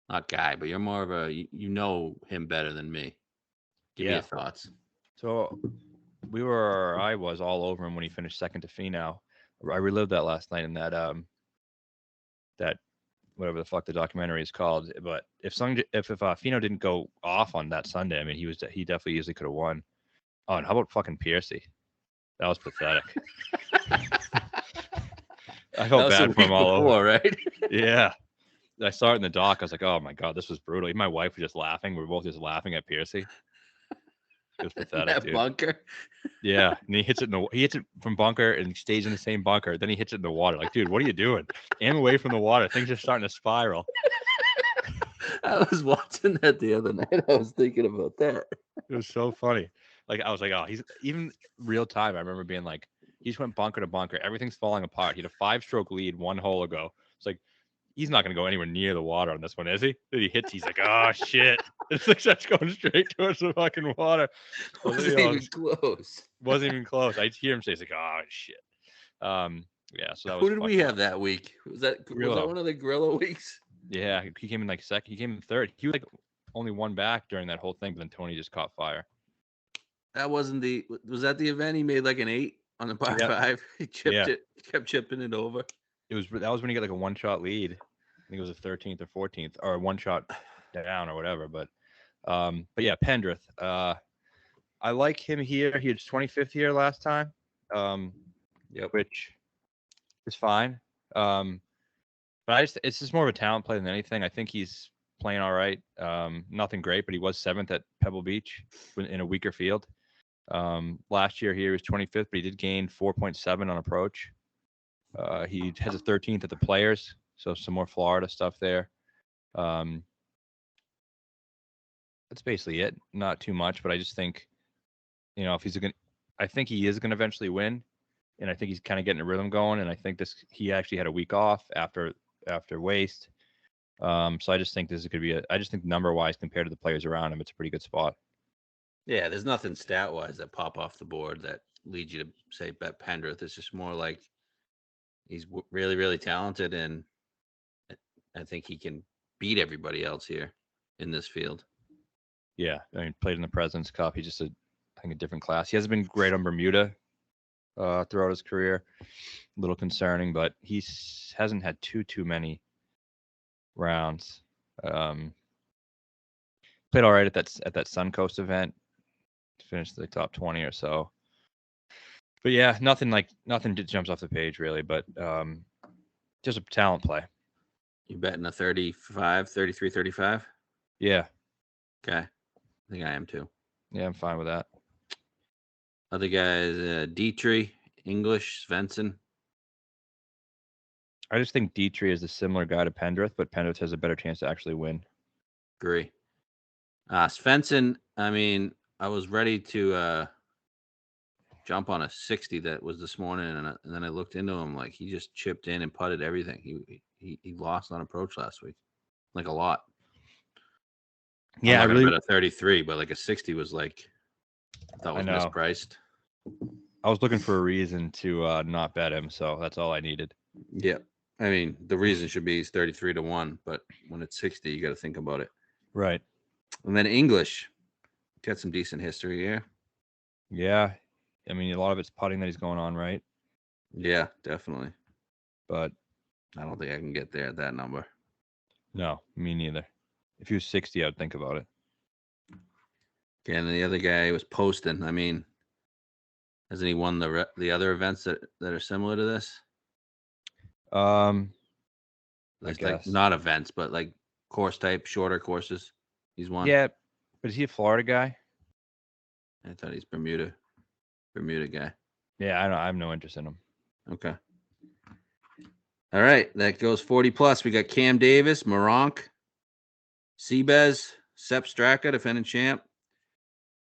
not guy, but you're more of a you know him better than me. Give me your thoughts. So I was all over him when he finished second to Finau. I relived that last night in that that whatever the fuck the documentary is called. But if Finau didn't go off on that Sunday, I mean, he definitely easily could have won. Oh, and how about fucking Piercy? That was pathetic. I felt bad for him all over. Right? Yeah. I saw it in the doc. I was like, oh my God, this was brutal. My wife was just laughing. We were both just laughing at Piercy. It was pathetic, that dude. Bunker. Yeah, and he hits it from bunker and stays in the same bunker. Then he hits it in the water. Like, dude, what are you doing? Aim away from the water. Things are starting to spiral. I was watching that the other night. I was thinking about that. It was so funny. Like, I was like, oh, he's even real time. I remember being like, he just went bunker to bunker. Everything's falling apart. He had a 5-stroke lead 1 hole ago. It's like, he's not going to go anywhere near the water on this one, is he? Then he hits. He's like, oh shit! It's like that's going straight towards the fucking water. Wasn't even close. Wasn't even close. I hear him say, "He's like, oh shit." Yeah. So that was. Who did we have that week? Was that one of the Grillo weeks? Yeah, he came in like second. He came in third. He was like only one back during that whole thing, but then Tony just caught fire. That wasn't was that the event? He made like an 8 on the par 5. He chipped it, kept chipping it over. That was when he got like a 1-shot lead. I think it was a 13th or 14th, or a 1-shot down or whatever. But yeah, Pendrith. I like him here. He was 25th here last time. Which is fine. But it's just more of a talent play than anything. I think he's playing all right. Nothing great, but he was 7th at Pebble Beach in a weaker field. Last year he was 25th, but he did gain 4.7 on approach. He has a 13th at the Players, so some more Florida stuff there. That's basically it. Not too much, but I just think, I think he is going to eventually win, and I think he's kind of getting a rhythm going. And I think he actually had a week off after waste. So I just think this is going to be I just think number wise compared to the players around him, it's a pretty good spot. Yeah, there's nothing stat wise that pop off the board that leads you to say bet Pendrith. It's just more like he's really, really talented, and I think he can beat everybody else here in this field. Yeah, I mean, played in the President's Cup. He's just I think a different class. He hasn't been great on Bermuda throughout his career. A little concerning, but he hasn't had too many rounds. Played all right at that Suncoast event. Finished the top 20 or so. But yeah, nothing jumps off the page really, but just a talent play. You betting a 33, 35? Yeah. Okay. I think I am too. Yeah, I'm fine with that. Other guys, Dietrich, English, Svensson. I just think Dietrich is a similar guy to Pendrith, but Pendrith has a better chance to actually win. Agree. Svensson, I mean, I was ready to jump on a 60 that was this morning, and then I looked into him. Like, he just chipped in and putted everything. He lost on approach last week, like a lot. Yeah, I really bet a 33, but like a 60 was like, I thought was mispriced. I was looking for a reason to not bet him, so that's all I needed. Yeah, I mean, the reason should be he's 33 to 1, but when it's 60, you got to think about it. Right. And then English, got some decent history here. Yeah, I mean, a lot of it's putting that he's going on, right? Yeah, definitely. But I don't think I can get there at that number. No, me neither. If he was 60, I would think about it. Okay, and the other guy was Poston. I mean, hasn't he won the other events that are similar to this? Like not events, but like course type, shorter courses. He's won. Yeah, but is he a Florida guy? I thought he's Bermuda guy. Yeah, I have no interest in him. Okay. All right, that goes 40 plus. We got Cam Davis, Moronk, Seabez, Sepp Straka, defending champ.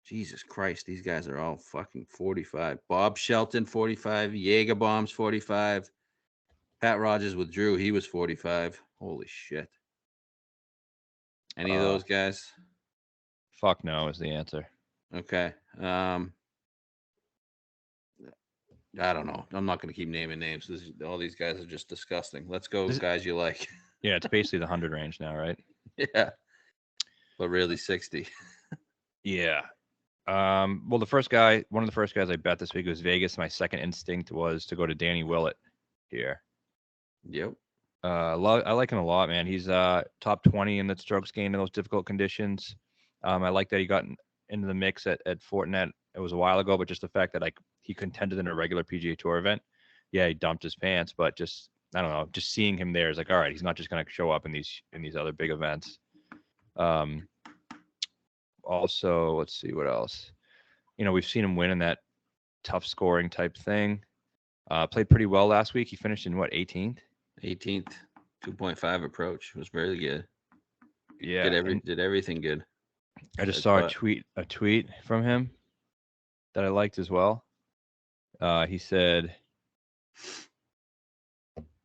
Jesus Christ, these guys are all fucking 45. Bob Shelton, 45. Jaeger Bombs, 45. Pat Rogers withdrew. He was 45. Holy shit. Any of those guys? Fuck no is the answer. Okay. I don't know. I'm not going to keep naming names. All these guys are just disgusting. Let's go, guys you like. Yeah, it's basically the 100 range now, right? Yeah. But really 60. Yeah. Well, one of the first guys I bet this week was Vegas. My second instinct was to go to Danny Willett here. Yep. I like him a lot, man. He's top 20 in the strokes gained in those difficult conditions. I like that he got into the mix at Fortinet. It was a while ago, but just the fact that like he contended in a regular PGA Tour event, yeah, he dumped his pants. But just I don't know, just seeing him there is like, all right, he's not just gonna show up in these other big events. Also, let's see what else. We've seen him win in that tough scoring type thing. Played pretty well last week. He finished in what, 18th? 18th, 2.5 approach. It was really good. Yeah, did everything good. I just saw a tweet from him that I liked as well. He said,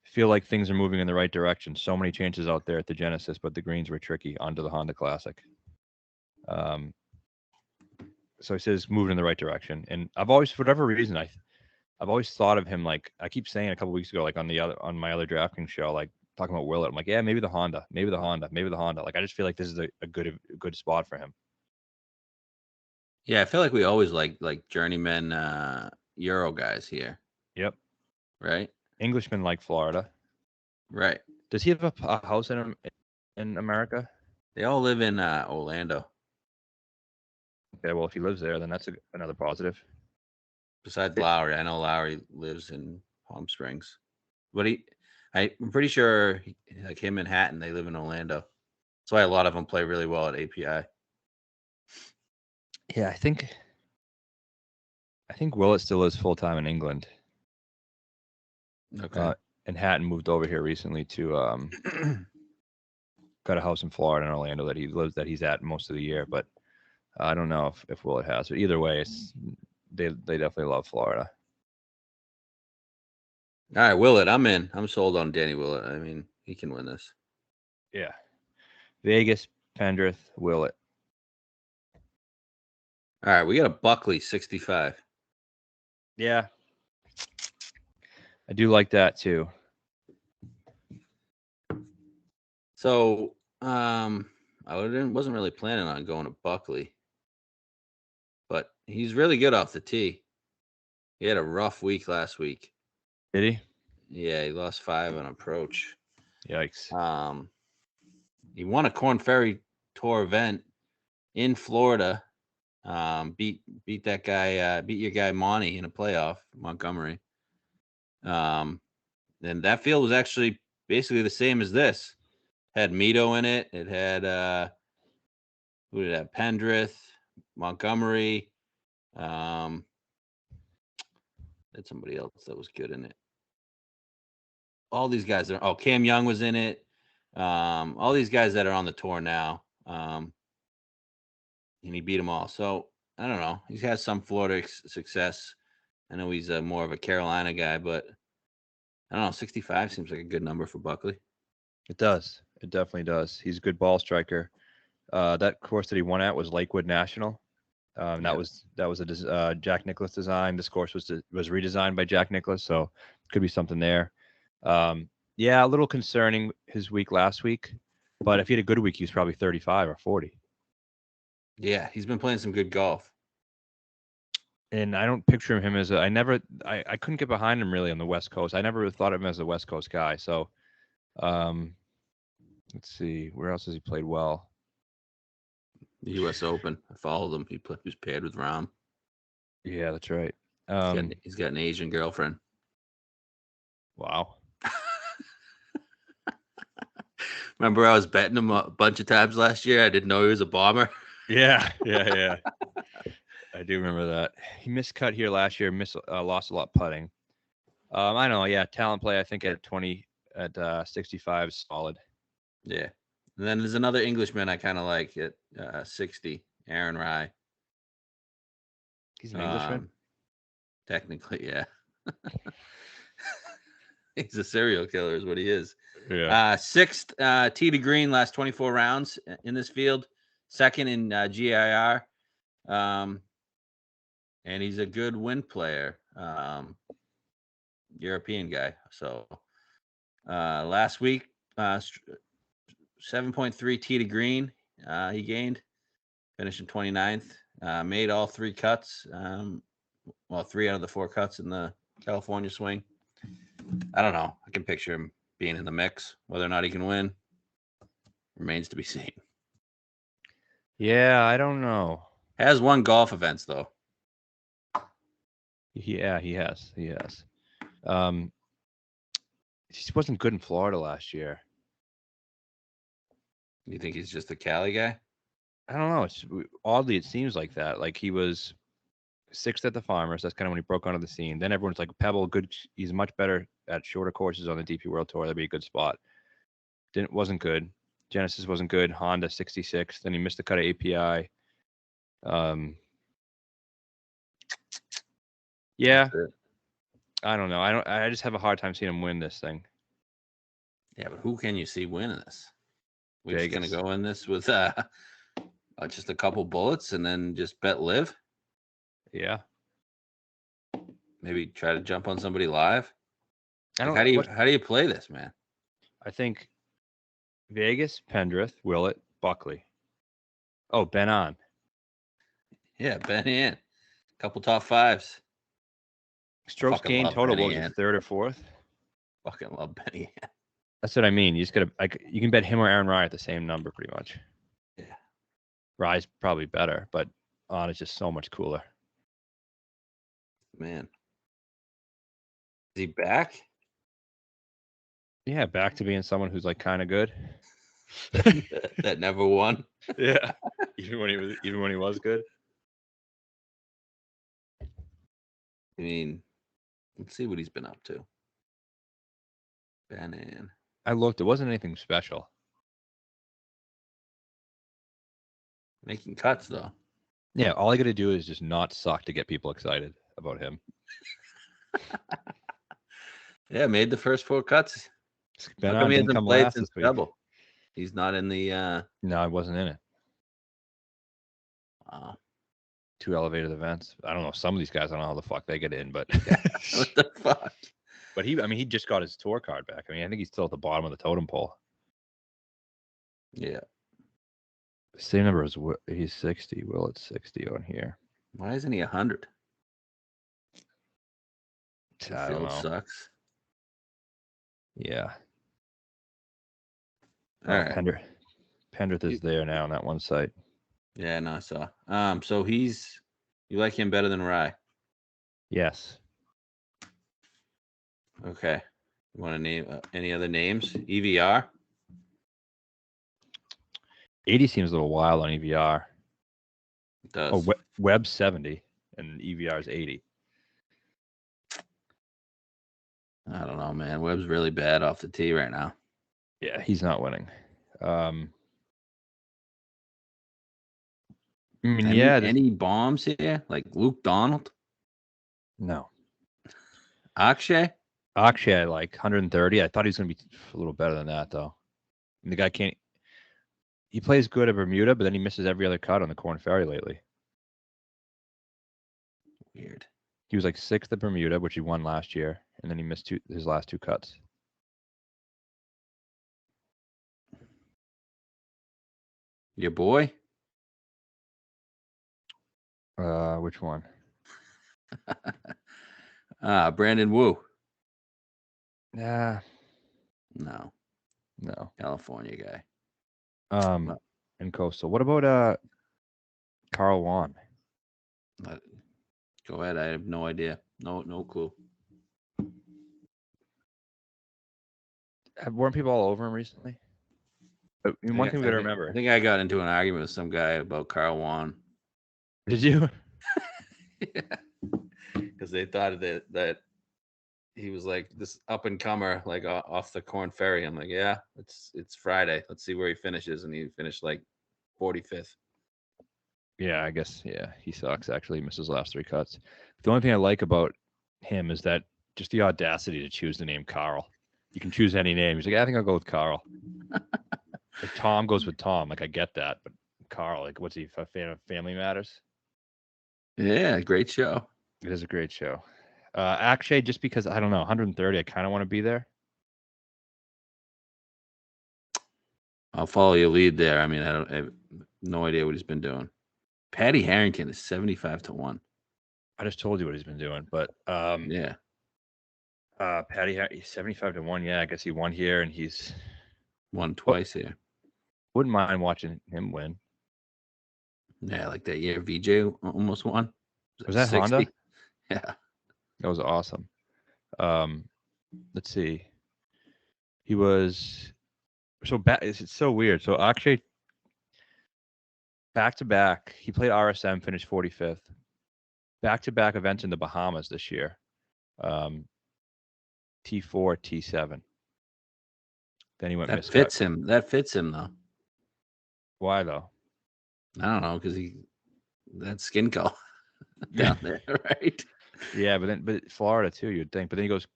"Feel like things are moving in the right direction. So many changes out there at the Genesis, but the greens were tricky. Onto the Honda Classic." So he says moving in the right direction, and I've always, for whatever reason, I've always thought of him like I keep saying a couple weeks ago, like on my other DraftKings show, like talking about Willett. I'm like, yeah, maybe the Honda. Like I just feel like this is a good spot for him. Yeah, I feel like we always like journeyman Euro guys here. Yep. Right. Englishmen like Florida. Right. Does he have a house in America? They all live in Orlando. Okay, well, if he lives there, then that's another positive. Besides Lowry, I know Lowry lives in Palm Springs, but I'm pretty sure like him and Hatton, they live in Orlando. That's why a lot of them play really well at API. Yeah, I think Willett still lives full time in England. Okay. And Hatton moved over here recently to got a house in Florida and Orlando that he's at most of the year. But I don't know if Willett has. But either way, they definitely love Florida. All right, Willett, I'm in. I'm sold on Danny Willett. I mean, he can win this. Yeah. Vegas, Pendrith, Willett. All right, we got a Buckley 65. Yeah. I do like that too. So, I wasn't really planning on going to Buckley, but he's really good off the tee. He had a rough week last week. Did he? Yeah, he lost 5 on approach. Yikes. He won a Corn Ferry Tour event in Florida. Beat that guy, beat your guy Monty in a playoff, Montgomery. And that field was actually basically the same as this. Had Mito in it. It had who did it have? Pendrith, Montgomery. Had somebody else that was good in it. All these guys are. Cam Young was in it. All these guys that are on the tour now. And he beat them all. So I don't know. He's had some Florida success. I know he's more of a Carolina guy, but I don't know. 65 seems like a good number for Buckley. It does. It definitely does. He's a good ball striker. That course that he won at was Lakewood National. That was a Jack Nicklaus design. This course was redesigned by Jack Nicklaus, so could be something there. Yeah, a little concerning his week last week, but if he had a good week, he was probably 35 or 40. Yeah, he's been playing some good golf. And I don't picture him as I couldn't get behind him really on the West Coast. I never really thought of him as a West Coast guy. So, let's see, where else has he played well? The U.S. Open. I followed him. He was paired with Rahm. Yeah, that's right. He's got an Asian girlfriend. Wow. Remember, I was betting him a bunch of times last year. I didn't know he was a bomber. Yeah. I do remember that. He miscut here last year. Lost a lot putting. I know. Yeah, talent play. I think at 65 is solid. Yeah. And then there's another Englishman I kind of like at 60, Aaron Rye. He's an Englishman? Technically, yeah. He's a serial killer, is what he is. Yeah. Sixth tee to green last 24 rounds in this field. Second in GIR. And he's a good wind player. European guy. So last week, 7.3 tee to green. He gained, finishing 29th. Made all 3 cuts. 3 out of the 4 cuts in the California swing. I don't know. I can picture him being in the mix. Whether or not he can win remains to be seen. Yeah, I don't know. Has won golf events though. Yeah, he has. He has. He wasn't good in Florida last year. You think he's just a Cali guy? I don't know. Oddly, it seems like that. Like he was 6th at the Farmers. That's kind of when he broke onto the scene. Then everyone's like, Pebble, good. He's much better at shorter courses on the DP World Tour. That'd be a good spot. Wasn't good. Genesis wasn't good. Honda 66. Then he missed the cut of API. Yeah. I don't know. I just have a hard time seeing him win this thing. Yeah, but who can you see winning this? We're Vegas. just gonna go in this with just a couple bullets and then just bet live. Yeah. Maybe try to jump on somebody live. I don't. How do you play this, man? I think Vegas, Pendrith, Willett, Buckley. Oh, Ben on. Yeah, Ben in. Couple top 5s. Strokes Fucking gained love total, Benny what was Ann. it, 3rd or 4th? Fucking love Benny Ann. That's what I mean. You just gotta you can bet him or Aaron Rye at the same number pretty much. Yeah. Rye's probably better, but on is just so much cooler. Man. Is he back? Yeah, back to being someone who's like kind of good. That never won. Yeah. even when he was good. I mean, let's see what he's been up to. Ben Ann. I looked, it wasn't anything special. Making cuts though. Yeah, all I gotta do is just not suck to get people excited about him. Yeah, made the first 4 cuts. Ben How come he didn't hasn't come played last since this week. double? He's not in the No, I wasn't in it. Wow. 2 elevated events. I don't know. Some of these guys, I don't know how the fuck they get in, but What the fuck? But he just got his tour card back. I mean, I think he's still at the bottom of the totem pole. Yeah. Same number as he's 60. Willett's 60 on here. Why isn't he 100? I don't know. Sucks. Yeah. All right. Pendrith is there now on that one site. Yeah, no, I saw. So you like him better than Rye? Yes. Okay. You want to name any other names? EVR? 80 seems a little wild on EVR. It does. Oh, Webb's 70 and EVR's 80. I don't know, man. Webb's really bad off the tee right now. Yeah, he's not winning. I mean, any bombs here? Like Luke Donald? No. Akshay? Akshay, like 130. I thought he was going to be a little better than that, though. And the guy can't. He plays good at Bermuda, but then he misses every other cut on the Corn Ferry lately. Weird. He was like 6th at Bermuda, which he won last year, and then he missed his last 2 cuts. Your boy? Which one? Brandon Wu. Nah. No. California guy. And Coastal. What about Carl Wan? Go ahead. I have no idea. No clue. Weren't people all over him recently? I mean, one thing we got to remember. I think I got into an argument with some guy about Carl Wan. Did you? Yeah. Because they thought that he was like this up and comer, like off the Corn Ferry. I'm like, yeah, it's Friday. Let's see where he finishes, and he finished like 45th. Yeah, I guess. Yeah, he sucks. Actually, he missed his last 3 cuts. The only thing I like about him is that just the audacity to choose the name Carl. You can choose any name. He's like, I think I'll go with Carl. Like Tom goes with Tom. Like I get that, but Carl, like, what's he, a fan of Family Matters? Yeah, great show. It is a great show. Akshay, just because I don't know, 130, I kind of want to be there. I'll follow your lead there. I mean, I have no idea what he's been doing. Patty Harrington is 75-1. I just told you what he's been doing, but Yeah. Patty, he's 75-1. Yeah, I guess he won here, and he's won twice here. Wouldn't mind watching him win. Yeah, like that year VJ almost won. Was that 60? Honda? Yeah. That was awesome. Let's see. He was so bad. It's so weird. So actually, back to back, he played RSM, finished 45th. Back to back events in the Bahamas this year. T4, T7. Then he went. That fits him. That fits him though. Why though? I don't know, because that skin color down there, right? Yeah, but Florida too, you'd think. But then he goes,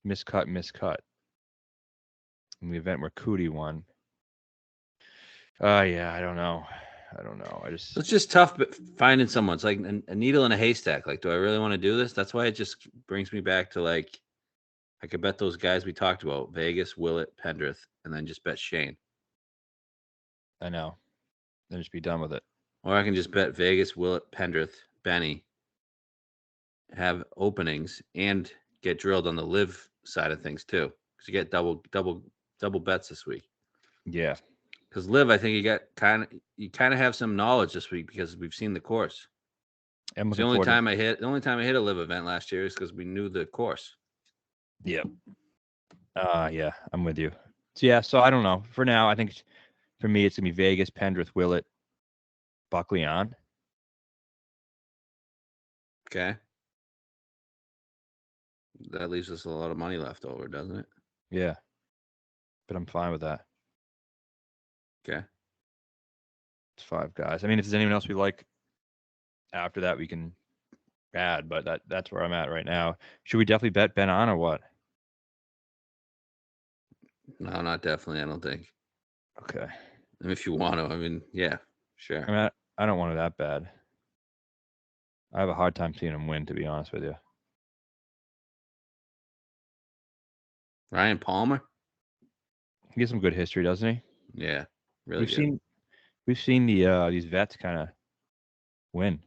miscut. In the event where Cootie won. Yeah, I don't know. It's just tough finding someone. It's like a needle in a haystack. Like, do I really want to do this? That's why it just brings me back to like, I could bet those guys we talked about, Vegas, Willett, Pendrith, and then just bet Shane. I know. Then just be done with it. Or I can just bet Vegas, Willett, Pendrith, Benny, have openings and get drilled on the live side of things too. Because you get double bets this week. Yeah. Because live, I think you kind of have some knowledge this week because we've seen the course. The only time I hit a live event last year is because we knew the course. Yeah. Yeah, I'm with you. So yeah, so I don't know. For now, I think for me it's gonna be Vegas, Pendrith, Willett, Buckley on. Okay. That leaves us a lot of money left over, doesn't it? Yeah. But I'm fine with that. Okay. It's 5 guys. I mean, if there's anyone else we like after that, we can add, but that's where I'm at right now. Should we definitely bet Ben on or what? No, not definitely, I don't think. Okay. I mean, if you want to, I mean, yeah, sure. I mean, I don't want it that bad. I have a hard time seeing him win, to be honest with you. Ryan Palmer? He has some good history, doesn't he? Yeah, really good. We've seen these vets kind of win.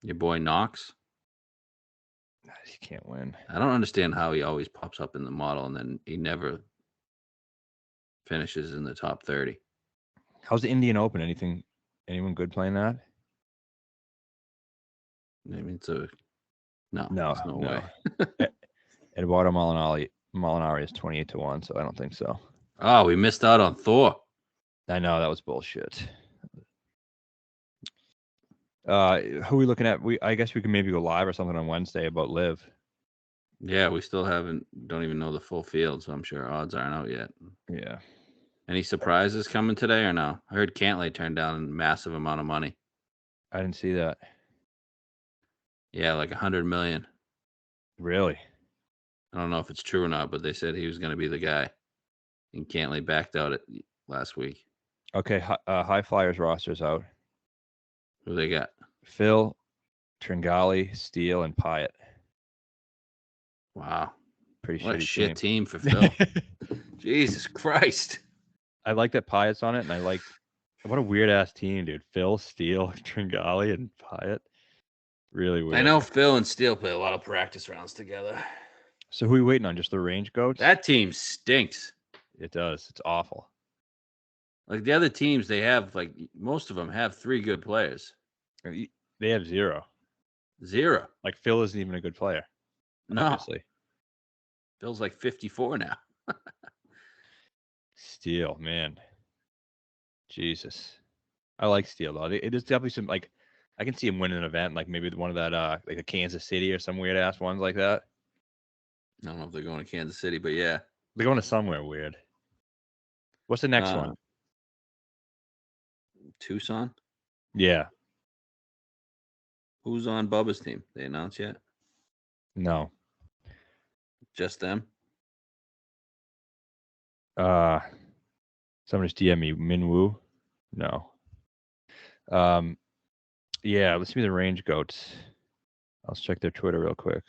Your boy Knox? He can't win. I don't understand how he always pops up in the model and then he never finishes in the top 30. How's the Indian Open? Anyone good playing that? I mean, no no way. Eduardo Molinari is 28-1, so I don't think so. Oh, we missed out on Thor. I know, that was bullshit. Who are we looking at? I guess we can maybe go live or something on Wednesday about live. Yeah, we still don't even know the full field, so I'm sure odds aren't out yet. Yeah. Any surprises coming today or no? I heard Cantlay turned down a massive amount of money. I didn't see that. Yeah, like $100 million. Really? I don't know if it's true or not, but they said he was going to be the guy. And Cantlay backed out it last week. Okay, High Flyers roster's out. Who they got? Phil, Tringali, Steele, and Pyatt. Wow. Pretty what shitty a shit team for Phil. Jesus Christ. I like that Pyatt's on it, and I like what a weird ass team, dude. Phil, Steele, Tringali, and Pyatt. Really weird. I know Phil and Steele play a lot of practice rounds together. So who are we waiting on? Just the range goats? That team stinks. It does. It's awful. Like the other teams, they have like most of them have 3 good players. They have 0. Like Phil isn't even a good player. No. Obviously. Phil's like 54 now. Steele, man. Jesus. I like Steele though. It is definitely some like I can see him winning an event, like maybe one of that like a Kansas City or some weird ass ones like that. I don't know if they're going to Kansas City, but yeah. They're going to somewhere weird. What's the next one? Tucson? Yeah. Who's on Bubba's team? They announced yet? No. Just them? Somebody's DM me. Minwoo? No. Yeah, let's see the range goats. Let's check their Twitter real quick.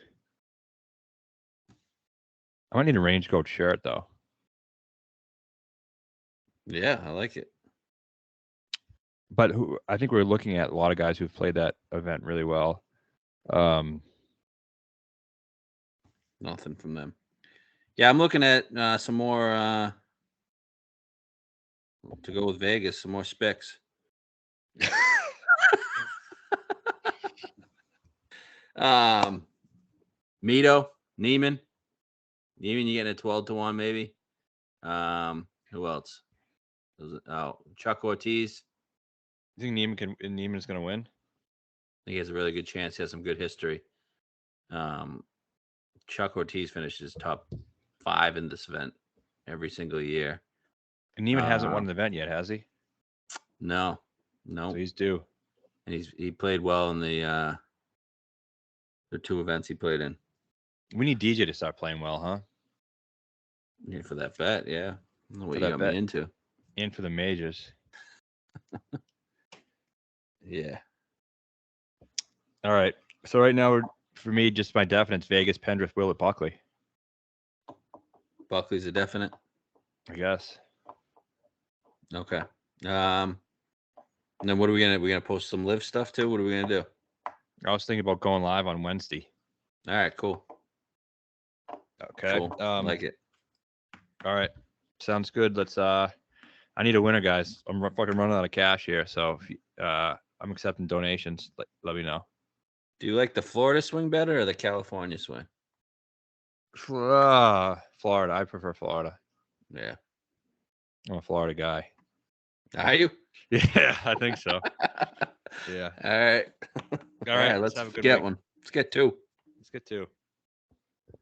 I might need a range goat shirt though. Yeah, I like it. But I think we're looking at a lot of guys who've played that event really well. Nothing from them. Yeah, I'm looking at some more to go with Vegas, some more specs. Mito, Neiman, you getting a 12-1 maybe. Who else? Chuck Ortiz. You think Neiman's going to win? I think he has a really good chance. He has some good history. Chuck Ortiz finishes top 5 in this event every single year. And Neiman hasn't won an event yet, has he? No. So he's due. And he played well in the 2 events he played in. We need DJ to start playing well, huh? Yeah, for that bet, yeah. I don't know what you got me into. And for the majors. Yeah. All right. So right now, for me, just my definites: Vegas, Pendrith, Willett, Buckley. Buckley's a definite, I guess. Okay. And then what are we gonna post some live stuff too? What are we gonna do? I was thinking about going live on Wednesday. All right, cool. Okay. Cool. Like it. All right. Sounds good. Let's I need a winner, guys. I'm fucking running out of cash here, so if I'm accepting donations. Let me know. Do you like the Florida swing better or the California swing? Florida. I prefer Florida. Yeah. I'm a Florida guy. Are you? Yeah, I think so. Yeah. All right. All right. Let's have a good get week. one. Let's get 2. Let's get 2.